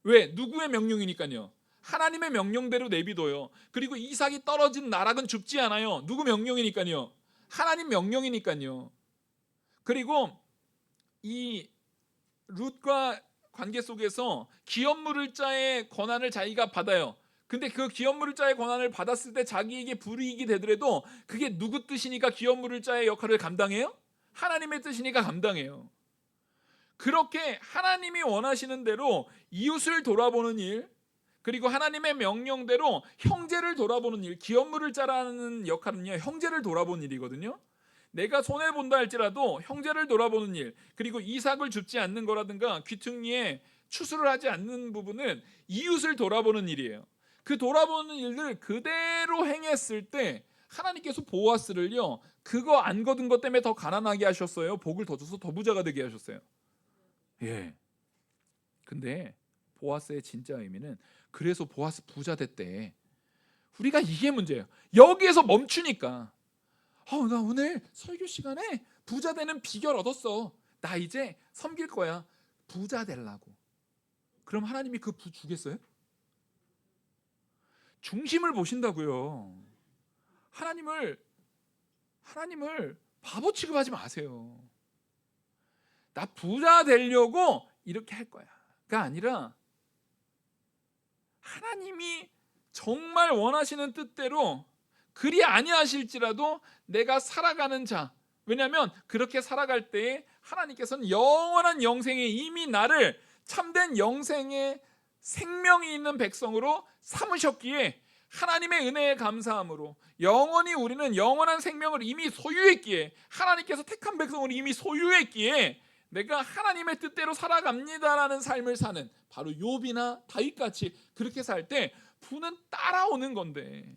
왜? 누구의 명령이니까요. 하나님의 명령대로 내비둬요. 그리고 이삭이 떨어진 나락은 줍지 않아요. 누구 명령이니까요. 하나님 명령이니까요. 그리고 이 룻과 관계 속에서 기업 물을 자의 권한을 자기가 받아요. 근데 그 기업 물을 자의 권한을 받았을 때 자기에게 불이익이 되더라도 그게 누구 뜻이니까 기업 물을 자의 역할을 감당해요? 하나님의 뜻이니까 감당해요. 그렇게 하나님이 원하시는 대로 이웃을 돌아보는 일, 그리고 하나님의 명령대로 형제를 돌아보는 일, 기업 물을 자라는 역할은요, 형제를 돌아보는 일이거든요. 내가 손해본다 할지라도 형제를 돌아보는 일, 그리고 이삭을 줍지 않는 거라든가 귀퉁이에 추수를 하지 않는 부분은 이웃을 돌아보는 일이에요. 그 돌아보는 일을 그대로 행했을 때 하나님께서 보아스를요, 그거 안 거둔 것 때문에 더 가난하게 하셨어요? 복을 더 줘서 더 부자가 되게 하셨어요? 예. 근데 보아스의 진짜 의미는, 그래서 보아스 부자 됐대. 우리가 이게 문제예요. 여기에서 멈추니까 나 오늘 설교 시간에 부자 되는 비결 얻었어. 나 이제 섬길 거야. 부자 되려고. 그럼 하나님이 그 부 주겠어요? 중심을 보신다고요. 하나님을 바보 취급하지 마세요. 나 부자 되려고 이렇게 할 거야가 아니라 하나님이 정말 원하시는 뜻대로 그리 아니하실지라도 내가 살아가는 자, 왜냐하면 그렇게 살아갈 때에 하나님께서는 영원한 영생에 이미 나를 참된 영생의 생명이 있는 백성으로 삼으셨기에, 하나님의 은혜에 감사함으로 영원히 우리는 영원한 생명을 이미 소유했기에, 하나님께서 택한 백성을 이미 소유했기에 내가 하나님의 뜻대로 살아갑니다라는 삶을 사는, 바로 욥이나 다윗같이 그렇게 살 때 부는 따라오는 건데,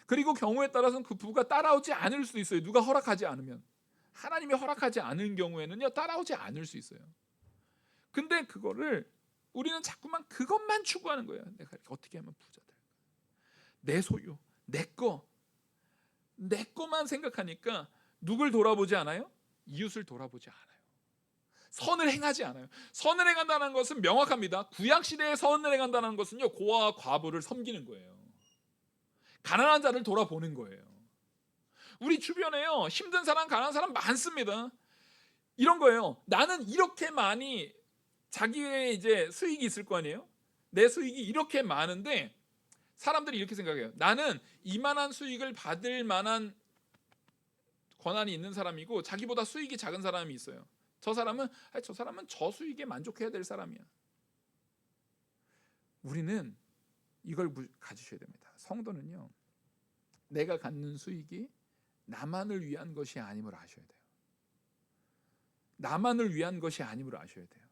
그리고 경우에 따라서는 그 부가 따라오지 않을 수도 있어요. 누가 허락하지 않으면. 하나님이 허락하지 않은 경우에는요, 따라오지 않을 수 있어요. 근데 그거를 우리는 자꾸만 그것만 추구하는 거예요. 내가 어떻게 하면 부자 될까? 내 소유, 내 거만 생각하니까 누굴 돌아보지 않아요? 이웃을 돌아보지 않아요. 선을 행하지 않아요. 선을 행한다는 것은 명확합니다. 구약시대에 선을 행한다는 것은요, 고아와 과부를 섬기는 거예요. 가난한 자를 돌아보는 거예요. 우리 주변에요, 힘든 사람, 가난한 사람 많습니다. 이런 거예요. 나는 이렇게 많이, 자기의 이제 수익이 있을 거 아니에요? 내 수익이 이렇게 많은데 사람들이 이렇게 생각해요. 나는 이만한 수익을 받을 만한 권한이 있는 사람이고 자기보다 수익이 작은 사람이 있어요. 저 사람은 저 수익에 만족해야 될 사람이야. 우리는 이걸 가지셔야 됩니다. 성도는요, 내가 갖는 수익이 나만을 위한 것이 아님을 아셔야 돼요. 나만을 위한 것이 아님을 아셔야 돼요.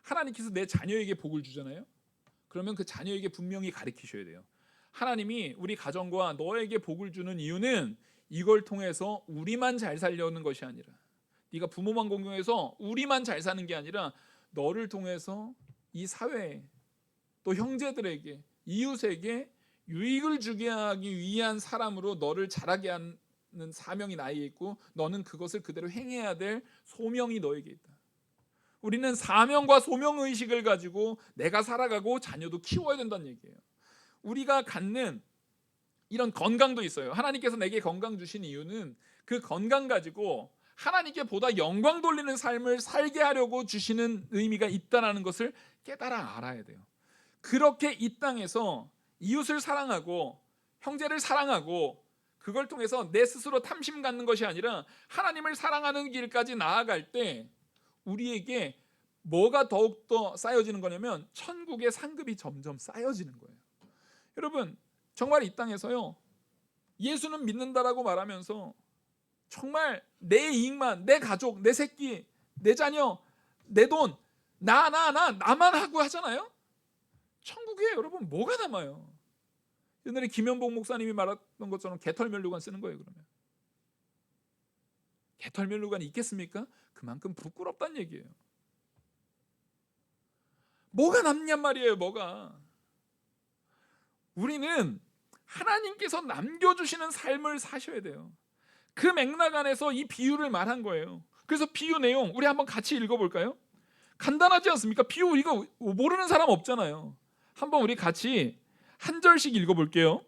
하나님께서 내 자녀에게 복을 주잖아요. 그러면 그 자녀에게 분명히 가르치셔야 돼요. 하나님이 우리 가정과 너에게 복을 주는 이유는 이걸 통해서 우리만 잘 살려는 것이 아니라, 네가 부모만 공경해서 우리만 잘 사는 게 아니라 너를 통해서 이 사회에, 또 형제들에게, 이웃에게 유익을 주게 하기 위한 사람으로 너를 자라게 하는 사명이 나에 있고, 너는 그것을 그대로 행해야 될 소명이 너에게 있다. 우리는 사명과 소명의식을 가지고 내가 살아가고 자녀도 키워야 된다는 얘기예요. 우리가 갖는 이런 건강도 있어요. 하나님께서 내게 건강 주신 이유는 그 건강 가지고 하나님께 보다 영광 돌리는 삶을 살게 하려고 주시는 의미가 있다는 것을 깨달아 알아야 돼요. 그렇게 이 땅에서 이웃을 사랑하고 형제를 사랑하고 그걸 통해서 내 스스로 탐심 갖는 것이 아니라 하나님을 사랑하는 길까지 나아갈 때 우리에게 뭐가 더욱더 쌓여지는 거냐면 천국의 상급이 점점 쌓여지는 거예요. 여러분, 정말 이 땅에서요, 예수는 믿는다라고 말하면서 정말 내 이익만, 내 가족, 내 새끼, 내 자녀, 내 돈, 나만 하고 하잖아요. 천국에 여러분 뭐가 남아요? 옛날에 김현복 목사님이 말했던 것처럼 개털면류관 쓰는 거예요. 그러면 개털면류관이 있겠습니까? 그만큼 부끄럽다는 얘기예요. 뭐가 남냔 말이에요. 뭐가. 우리는 하나님께서 남겨주시는 삶을 사셔야 돼요. 그 맥락 안에서 이 비유를 말한 거예요. 그래서 비유 내용 우리 한번 같이 읽어볼까요? 간단하지 않습니까? 비유 이거 모르는 사람 없잖아요. 한번 우리 같이 한 절씩 읽어볼게요.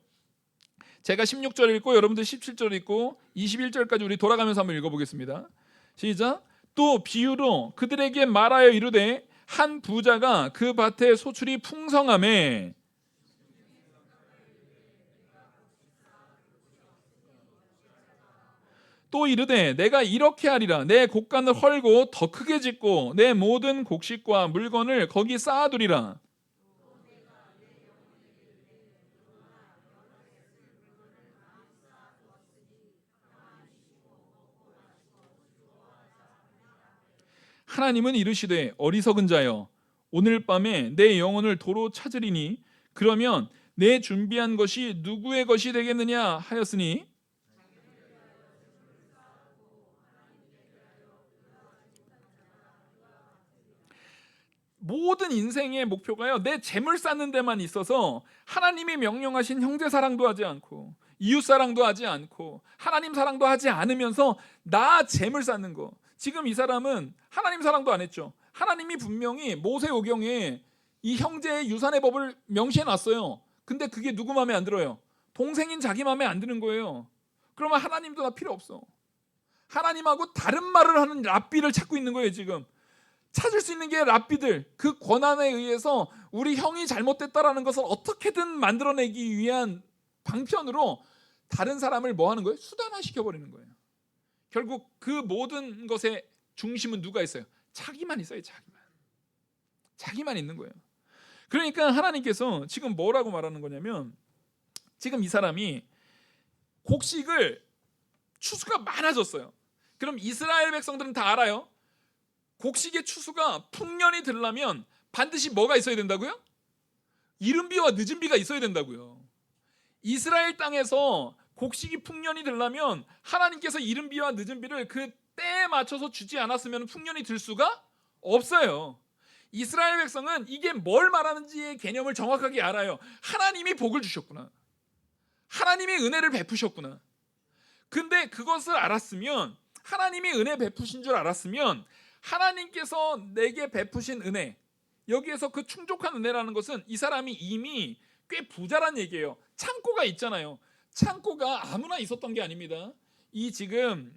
제가 16절 읽고 여러분들 17절 읽고 21절까지 우리 돌아가면서 한번 읽어보겠습니다. 시작. 또 비유로 그들에게 말하여 이르되 한 부자가 그 밭에 소출이 풍성하매 또 이르되 내가 이렇게 하리라. 내 곡간을 헐고 더 크게 짓고 내 모든 곡식과 물건을 거기 쌓아두리라. 하나님은 이르시되 어리석은 자여 오늘 밤에 내 영혼을 도로 찾으리니 그러면 내 준비한 것이 누구의 것이 되겠느냐 하였으니 모든 인생의 목표가요, 내 재물 쌓는 데만 있어서 하나님이 명령하신 형제 사랑도 하지 않고 이웃 사랑도 하지 않고 하나님 사랑도 하지 않으면서 나 재물 쌓는 거. 지금 이 사람은 하나님 사랑도 안 했죠. 하나님이 분명히 모세오경에 이 형제의 유산의 법을 명시해 놨어요. 근데 그게 누구 마음에 안 들어요? 동생인 자기 마음에 안 드는 거예요. 그러면 하나님도 나 필요 없어. 하나님하고 다른 말을 하는 랍비를 찾고 있는 거예요. 지금 찾을 수 있는 게 랍비들, 그 권한에 의해서 우리 형이 잘못됐다라는 것을 어떻게든 만들어내기 위한 방편으로 다른 사람을 뭐 하는 거예요? 수단화 시켜버리는 거예요. 결국 그 모든 것의 중심은 누가 있어요? 자기만 있어요. 자기만 있는 거예요. 그러니까 하나님께서 지금 뭐라고 말하는 거냐면 지금 이 사람이 곡식을 추수가 많아졌어요. 그럼 이스라엘 백성들은 다 알아요. 곡식의 추수가 풍년이 들려면 반드시 뭐가 있어야 된다고요? 이른 비와 늦은 비가 있어야 된다고요. 이스라엘 땅에서 곡식이 풍년이 들려면 하나님께서 이른 비와 늦은 비를 그 때에 맞춰서 주지 않았으면 풍년이 들 수가 없어요. 이스라엘 백성은 이게 뭘 말하는지의 개념을 정확하게 알아요. 하나님이 복을 주셨구나. 하나님이 은혜를 베푸셨구나. 근데 그것을 알았으면, 하나님이 은혜 베푸신 줄 알았으면 하나님께서 내게 베푸신 은혜, 여기에서 그 충족한 은혜라는 것은 이 사람이 이미 꽤 부자란 얘기예요. 창고가 있잖아요. 창고가 아무나 있었던 게 아닙니다. 이 지금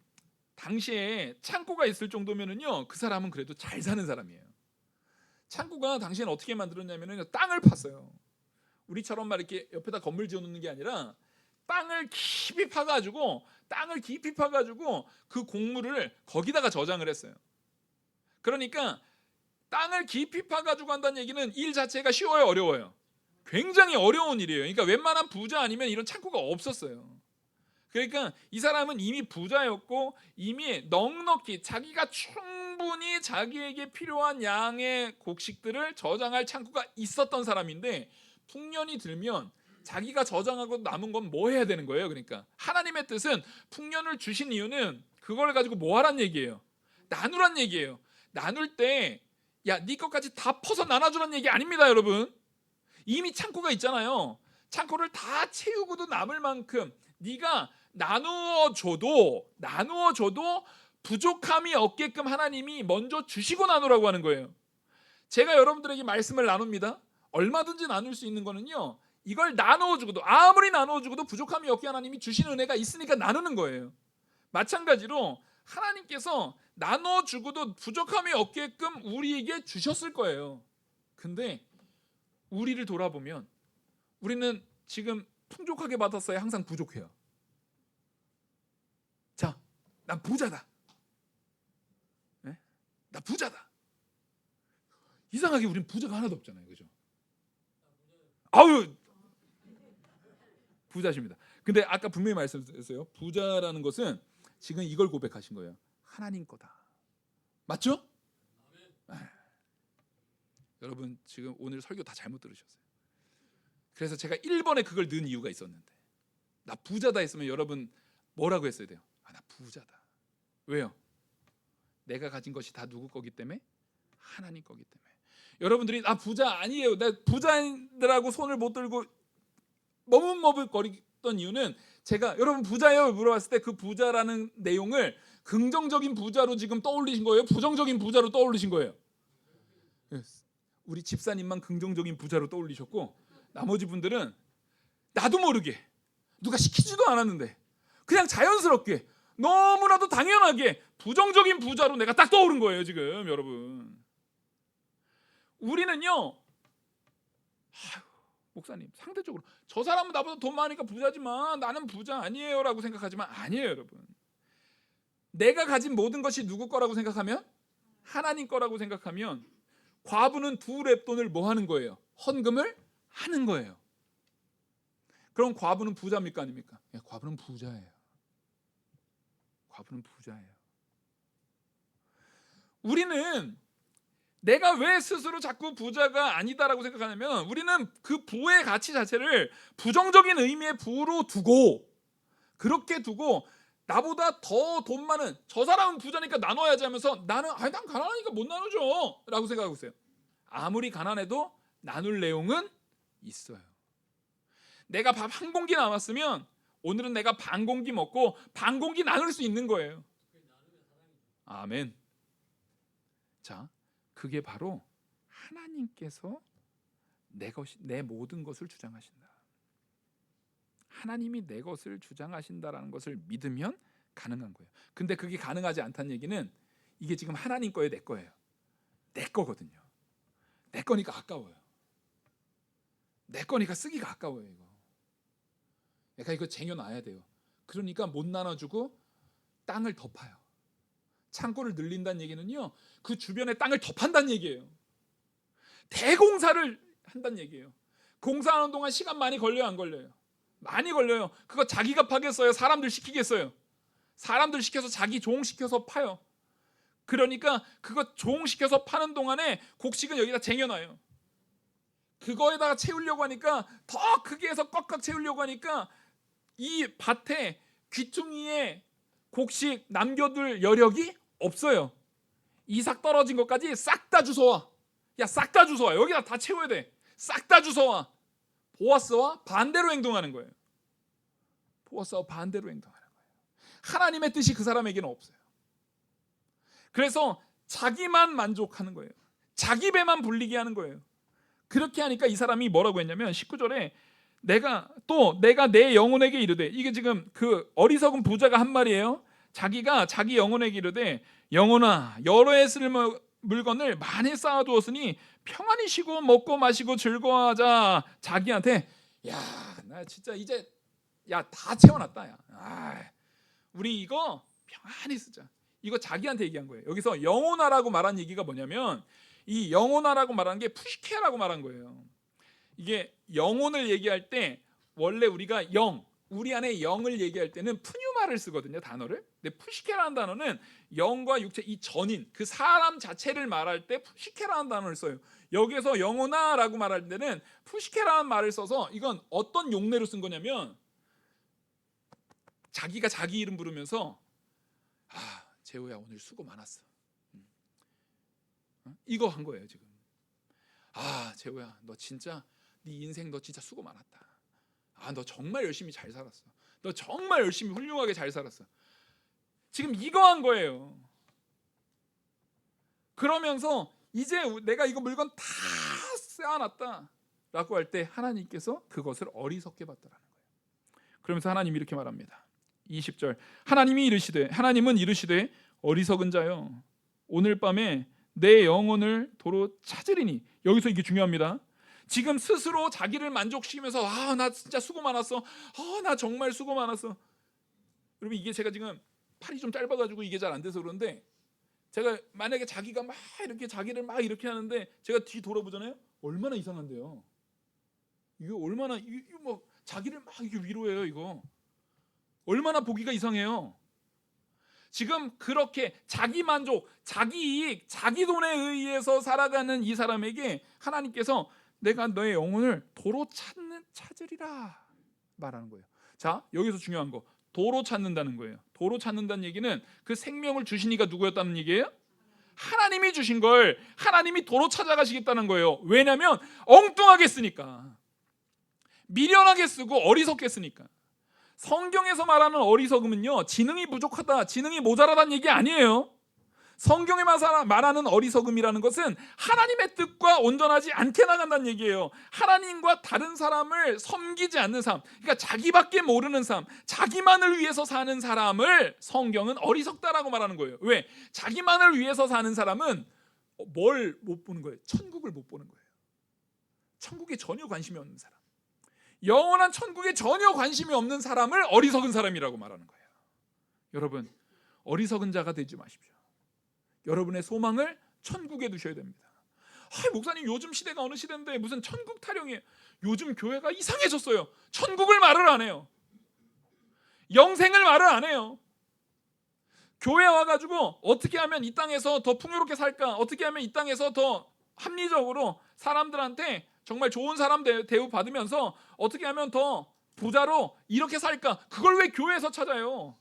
당시에 창고가 있을 정도면은요, 그 사람은 그래도 잘 사는 사람이에요. 창고가 당시에는 어떻게 만들었냐면은 땅을 팠어요. 우리처럼 막 이렇게 옆에다 건물 지어놓는 게 아니라 땅을 깊이 파가지고 그 곡물을 거기다가 저장을 했어요. 그러니까 땅을 깊이 파가지고 한다는 얘기는 일 자체가 쉬워요, 어려워요? 굉장히 어려운 일이에요. 그러니까 웬만한 부자 아니면 이런 창고가 없었어요. 그러니까 이 사람은 이미 부자였고 이미 넉넉히 자기가 충분히 자기에게 필요한 양의 곡식들을 저장할 창고가 있었던 사람인데 풍년이 들면 자기가 저장하고 남은 건 뭐 해야 되는 거예요? 그러니까 하나님의 뜻은 풍년을 주신 이유는 그걸 가지고 뭐 하란 얘기예요? 나누란 얘기예요. 나눌 때 야, 네 것까지 다 퍼서 나눠주란 얘기 아닙니다, 여러분. 이미 창고가 있잖아요. 창고를 다 채우고도 남을 만큼 네가 나누어줘도 부족함이 없게끔 하나님이 먼저 주시고 나누라고 하는 거예요. 제가 여러분들에게 말씀을 나눕니다. 얼마든지 나눌 수 있는 거는요, 이걸 나누어 주고도 아무리 나누어 주고도 부족함이 없게 하나님이 주신 은혜가 있으니까 나누는 거예요. 마찬가지로 하나님께서 나누어 주고도 부족함이 없게끔 우리에게 주셨을 거예요. 근데 우리를 돌아보면 우리는 지금 풍족하게 받았어야 항상 부족해요. 자, 난 부자다. 네? 나 부자다. 이상하게 우리는 부자가 하나도 없잖아요, 그죠? 아유, 부자십니다. 근데 아까 분명히 말씀드렸어요. 부자라는 것은 지금 이걸 고백하신 거예요. 하나님 거다. 맞죠? 여러분 지금 오늘 설교 다 잘못 들으셨어요. 그래서 제가 1번에 그걸 넣은 이유가 있었는데, 나 부자다 했으면 여러분 뭐라고 했어야 돼요? 나 부자다. 왜요? 내가 가진 것이 다 누구 거기 때문에? 하나님 거기 때문에. 여러분들이 나 부자 아니에요, 나 부자들하고 손을 못 들고 머뭇머뭇거리던 이유는, 제가 여러분 부자예요 물어봤을 때 그 부자라는 내용을 긍정적인 부자로 지금 떠올리신 거예요? 부정적인 부자로 떠올리신 거예요? 우리 집사님만 긍정적인 부자로 떠올리셨고, 나머지 분들은 나도 모르게 누가 시키지도 않았는데 그냥 자연스럽게 너무나도 당연하게 부정적인 부자로 내가 딱 떠오른 거예요. 지금 여러분, 우리는요, 목사님 상대적으로 저 사람은 나보다 돈 많으니까 부자지만 나는 부자 아니에요 라고 생각하지만 아니에요. 여러분, 내가 가진 모든 것이 누구 거라고 생각하면? 하나님 거라고 생각하면 과부는 두 렙돈을 뭐 하는 거예요? 헌금을 하는 거예요. 그럼 과부는 부자입니까 아닙니까? 과부는 부자예요. 과부는 부자예요. 우리는 내가 왜 스스로 자꾸 부자가 아니다라고 생각하냐면, 우리는 그 부의 가치 자체를 부정적인 의미의 부로 두고, 그렇게 두고 나보다 더 돈 많은 저 사람은 부자니까 나눠야지 하면서 난 가난하니까 못 나누죠 라고 생각하고 있어요. 아무리 가난해도 나눌 내용은 있어요. 내가 밥 한 공기 남았으면 오늘은 내가 반 공기 먹고 반 공기 나눌 수 있는 거예요. 아멘. 자, 그게 바로 하나님께서 내 모든 것을 주장하신다. 하나님이 내 것을 주장하신다라는 것을 믿으면 가능한 거예요. 근데 그게 가능하지 않다는 얘기는 이게 지금 하나님 거예요, 내 거예요? 내 거거든요. 내 거니까 아까워요. 내 거니까 쓰기가 아까워요. 내가 이거 쟁여놔야 돼요. 그러니까 못 나눠주고 땅을 더 파요. 창고를 늘린다는 얘기는요, 그 주변에 땅을 더 판다는 얘기예요. 대공사를 한다는 얘기예요. 공사하는 동안 시간 많이 걸려요, 안 걸려요? 많이 걸려요. 그거 자기가 파겠어요? 사람들 시키겠어요? 사람들 시켜서 자기 종시켜서 파요. 그러니까 그거 종시켜서 파는 동안에 곡식은 여기다 쟁여놔요. 그거에다가 채우려고 하니까, 더 크게 해서 꽉꽉 채우려고 하니까 이 밭에 귀퉁이에 곡식 남겨둘 여력이 없어요. 이삭 떨어진 것까지 싹 다 주워와. 야, 싹 다 주워와. 여기다 다 채워야 돼. 싹 다 주워와. 보아스와 반대로 행동하는 거예요. 보아스와 반대로 행동하는 거예요. 하나님의 뜻이 그 사람에게는 없어요. 그래서 자기만 만족하는 거예요. 자기 배만 불리게 하는 거예요. 그렇게 하니까 이 사람이 뭐라고 했냐면 19절에 내가 내 영혼에게 이르되, 이게 지금 그 어리석은 부자가 한 말이에요. 자기가 자기 영혼에게 이르되, 영혼아 여러 해 쓸 물건을 많이 쌓아두었으니 평안히 쉬고 먹고 마시고 즐거워하자. 자기한테, 야, 나 진짜 이제 다 채워놨다. 야, 우리 이거 평안히 쓰자. 이거 자기한테 얘기한 거예요. 여기서 영혼아라고 말한 얘기가 뭐냐면, 이 영혼아라고 말하는 게 푸시케라고 말한 거예요. 이게 영혼을 얘기할 때 원래 우리가 우리 안에 영을 얘기할 때는 푸뉴마를 쓰거든요, 단어를. 근데 푸시케라는 단어는 영과 육체, 이 전인, 그 사람 자체를 말할 때 푸시케라는 단어를 써요. 여기서 영혼아라고 말할 때는 푸시케라는 말을 써서, 이건 어떤 용례로 쓴 거냐면, 자기가 자기 이름 부르면서 재호야 오늘 수고 많았어. 이거 한 거예요 지금. 재호야 너 진짜 네 인생 너 진짜 수고 많았다. 너 정말 열심히 잘 살았어. 너 정말 열심히 훌륭하게 잘 살았어. 지금 이거 한 거예요. 그러면서 이제 내가 이거 물건 다 쌓아놨다. 라고 할 때 하나님께서 그것을 어리석게 봤다라는 거예요. 그러면서 하나님이 이렇게 말합니다. 20절 하나님은 이르시되 어리석은 자여 오늘 밤에 내 영혼을 도로 찾으리니. 여기서 이게 중요합니다. 지금 스스로 자기를 만족시키면서 나 진짜 수고 많았어. 나 정말 수고 많았어. 여러분 이게 제가 지금 팔이 좀 짧아가지고 이게 잘 안 돼서 그런데 제가 만약에 자기가 막 이렇게 자기를 막 이렇게 하는데 제가 뒤 돌아보잖아요. 얼마나 이상한데요. 이거 얼마나 이거 뭐 자기를 막 이렇게 위로해요. 이거 얼마나 보기가 이상해요. 지금 그렇게 자기 만족, 자기 이익, 자기 돈에 의해서 살아가는 이 사람에게 하나님께서 내가 너의 영혼을 도로 찾으리라 말하는 거예요. 자, 여기서 중요한 거 도로 찾는다는 거예요. 도로 찾는다는 얘기는 그 생명을 주시니까 누구였다는 얘기예요? 하나님이 주신 걸 하나님이 도로 찾아가시겠다는 거예요. 왜냐하면 엉뚱하게 쓰니까, 미련하게 쓰고 어리석게 쓰니까. 성경에서 말하는 어리석음은요, 지능이 부족하다, 지능이 모자라다는 얘기 아니에요. 성경에 말하는 어리석음이라는 것은 하나님의 뜻과 온전하지 않게 나간다는 얘기예요. 하나님과 다른 사람을 섬기지 않는 삶, 그러니까 자기밖에 모르는 삶, 자기만을 위해서 사는 사람을 성경은 어리석다라고 말하는 거예요. 왜? 자기만을 위해서 사는 사람은 뭘 못 보는 거예요? 천국을 못 보는 거예요. 천국에 전혀 관심이 없는 사람, 영원한 천국에 전혀 관심이 없는 사람을 어리석은 사람이라고 말하는 거예요. 여러분, 어리석은 자가 되지 마십시오. 여러분의 소망을 천국에 두셔야 됩니다. 목사님 요즘 시대가 어느 시대인데 무슨 천국 타령이에요. 요즘 교회가 이상해졌어요. 천국을 말을 안 해요. 영생을 말을 안 해요. 교회 와가지고 어떻게 하면 이 땅에서 더 풍요롭게 살까, 어떻게 하면 이 땅에서 더 합리적으로 사람들한테 정말 좋은 사람 대우 받으면서 어떻게 하면 더 부자로 이렇게 살까, 그걸 왜 교회에서 찾아요?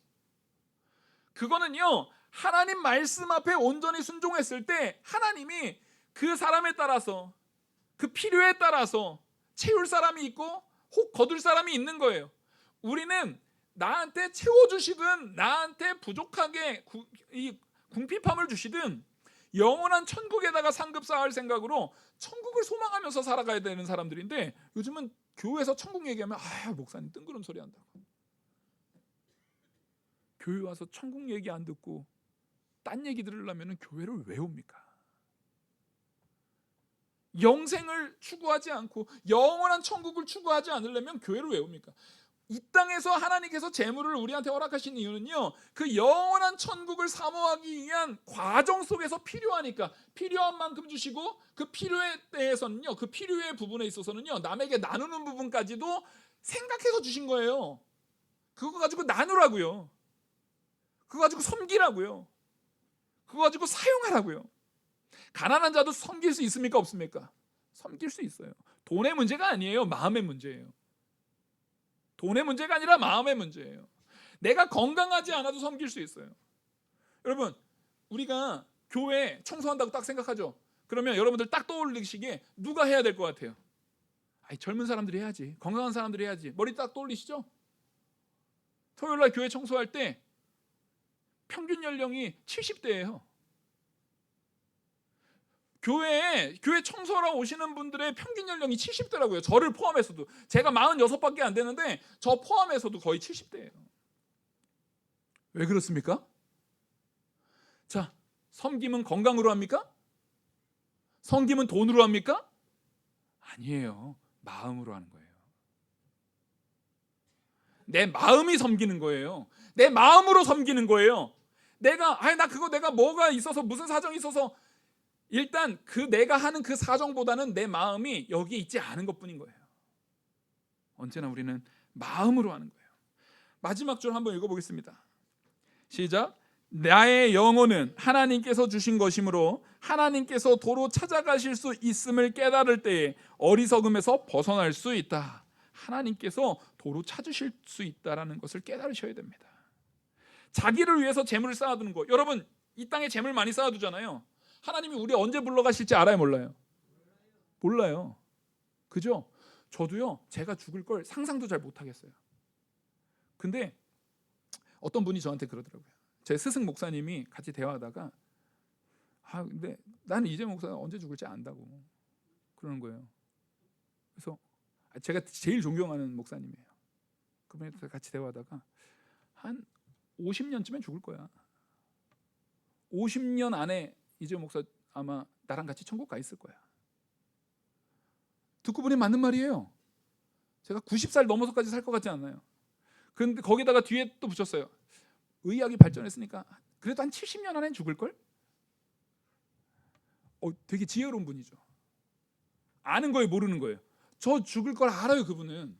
그거는요, 하나님 말씀 앞에 온전히 순종했을 때 하나님이 그 사람에 따라서, 그 필요에 따라서 채울 사람이 있고 혹 거둘 사람이 있는 거예요. 우리는 나한테 채워주시든 나한테 부족하게 이 궁핍함을 주시든 영원한 천국에다가 상급 쌓을 생각으로 천국을 소망하면서 살아가야 되는 사람들인데, 요즘은 교회에서 천국 얘기하면 목사님 뜬구름 소리 한다고. 교회 와서 천국 얘기 안 듣고 딴 얘기 들으려면 교회를 왜 옵니까? 영생을 추구하지 않고 영원한 천국을 추구하지 않으려면 교회를 왜 옵니까? 이 땅에서 하나님께서 재물을 우리한테 허락하신 이유는요, 그 영원한 천국을 사모하기 위한 과정 속에서 필요하니까, 필요한 만큼 주시고 그 필요에 대해서는요, 그 필요의 부분에 있어서는요, 남에게 나누는 부분까지도 생각해서 주신 거예요. 그거 가지고 나누라고요. 그거 가지고 섬기라고요. 그거 가지고 사용하라고요. 가난한 자도 섬길 수 있습니까? 없습니까? 섬길 수 있어요. 돈의 문제가 아니에요. 마음의 문제예요. 돈의 문제가 아니라 마음의 문제예요. 내가 건강하지 않아도 섬길 수 있어요. 여러분, 우리가 교회 청소한다고 딱 생각하죠. 그러면 여러분들 딱 떠올리시기에 누가 해야 될 것 같아요? 젊은 사람들이 해야지, 건강한 사람들이 해야지, 머리 딱 떠올리시죠? 토요일날 교회 청소할 때 평균 연령이 70대예요. 교회 청소하러 오시는 분들의 평균 연령이 70대라고요. 저를 포함해서도. 제가 46밖에 안 되는데 저 포함해서도 거의 70대예요. 왜 그렇습니까? 자, 섬김은 건강으로 합니까? 섬김은 돈으로 합니까? 아니에요. 마음으로 하는 거예요. 내 마음이 섬기는 거예요. 내 마음으로 섬기는 거예요. 내가 뭐가 있어서, 무슨 사정이 있어서, 일단 그 내가 하는 그 사정보다는 내 마음이 여기 있지 않은 것뿐인 거예요. 언제나 우리는 마음으로 하는 거예요. 마지막 줄 한번 읽어보겠습니다. 시작. 나의 영혼은 하나님께서 주신 것이므로 하나님께서 도로 찾아가실 수 있음을 깨달을 때에 어리석음에서 벗어날 수 있다. 하나님께서 도로 찾으실 수 있다라는 것을 깨달으셔야 됩니다. 자기를 위해서 재물을 쌓아두는 거. 여러분, 이 땅에 재물 많이 쌓아두잖아요. 하나님이 우리 언제 불러가실지 알아요, 몰라요? 몰라요. 그죠? 저도요, 제가 죽을 걸 상상도 잘 못하겠어요. 근데 어떤 분이 저한테 그러더라고요. 제 스승 목사님이 같이 대화하다가 근데 나는 이재 목사가 언제 죽을지 안다고 그러는 거예요. 그래서 제가 제일 존경하는 목사님이에요. 그분이랑 같이 대화하다가 한 50년쯤엔 죽을 거야. 50년 안에 이재 목사 아마 나랑 같이 천국 가 있을 거야. 듣고 보니 맞는 말이에요. 제가 90살 넘어서까지 살 것 같지 않아요. 그런데 거기다가 뒤에 또 붙였어요. 의학이 발전했으니까 그래도 한 70년 안에 죽을걸? 되게 지혜로운 분이죠. 아는 거예요, 모르는 거예요? 저 죽을 걸 알아요, 그분은.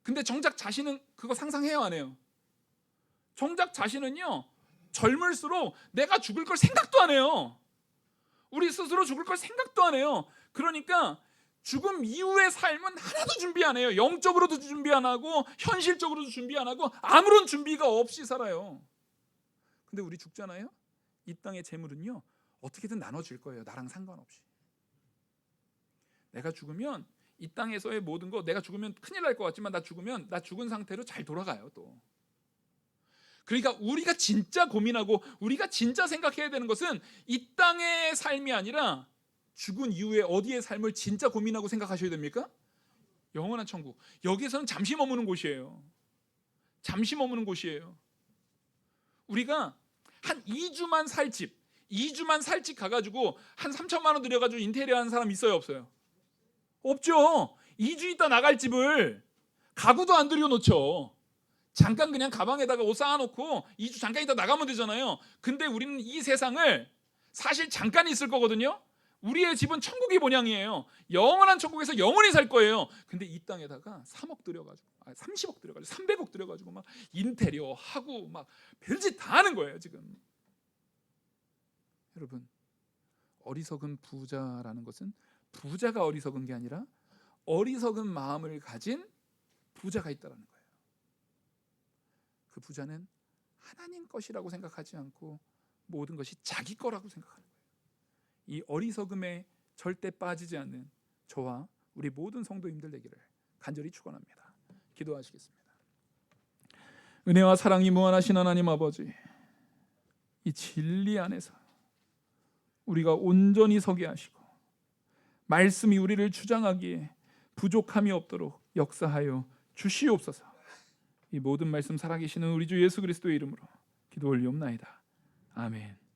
근데 정작 자신은 그거 상상해요, 안 해요? 정작 자신은요, 젊을수록 내가 죽을 걸 생각도 안 해요. 우리 스스로 죽을 걸 생각도 안 해요. 그러니까 죽음 이후의 삶은 하나도 준비 안 해요. 영적으로도 준비 안 하고 현실적으로도 준비 안 하고 아무런 준비가 없이 살아요. 근데 우리 죽잖아요. 이 땅의 재물은요, 어떻게든 나눠질 거예요. 나랑 상관없이. 내가 죽으면 이 땅에서의 모든 거, 내가 죽으면 큰일 날 것 같지만 나 죽으면 나 죽은 상태로 잘 돌아가요 또. 그러니까 우리가 진짜 고민하고 우리가 진짜 생각해야 되는 것은 이 땅의 삶이 아니라 죽은 이후에 어디의 삶을 진짜 고민하고 생각하셔야 됩니까? 영원한 천국. 여기서는 잠시 머무는 곳이에요. 잠시 머무는 곳이에요. 우리가 한 2주만 살 집, 2주만 살 집 가가지고 한 3천만 원 들여가지고 인테리어 하는 사람 있어요, 없어요? 없죠. 2주 있다 나갈 집을 가구도 안 들여놓죠. 잠깐 그냥 가방에다가 옷 쌓아놓고 2주 잠깐 있다 나가면 되잖아요. 근데 우리는 이 세상을 사실 잠깐 있을 거거든요. 우리의 집은 천국이 본향이에요. 영원한 천국에서 영원히 살 거예요. 근데 이 땅에다가 3억 들여가지고 30억 들여가지고 300억 들여가지고 막 인테리어 하고 막 별짓 다 하는 거예요 지금. 여러분, 어리석은 부자라는 것은 부자가 어리석은 게 아니라 어리석은 마음을 가진 부자가 있다는 거예요. 그 부자는 하나님 것이라고 생각하지 않고 모든 것이 자기 거라고 생각하는 거예요. 이 어리석음에 절대 빠지지 않는 저와 우리 모든 성도님들 되기를 간절히 축원합니다. 기도하시겠습니다. 은혜와 사랑이 무한하신 하나님 아버지, 이 진리 안에서 우리가 온전히 서게 하시고 말씀이 우리를 주장하기에 부족함이 없도록 역사하여 주시옵소서. 이 모든 말씀 살아계시는 우리 주 예수 그리스도의 이름으로 기도 올리옵나이다. 아멘.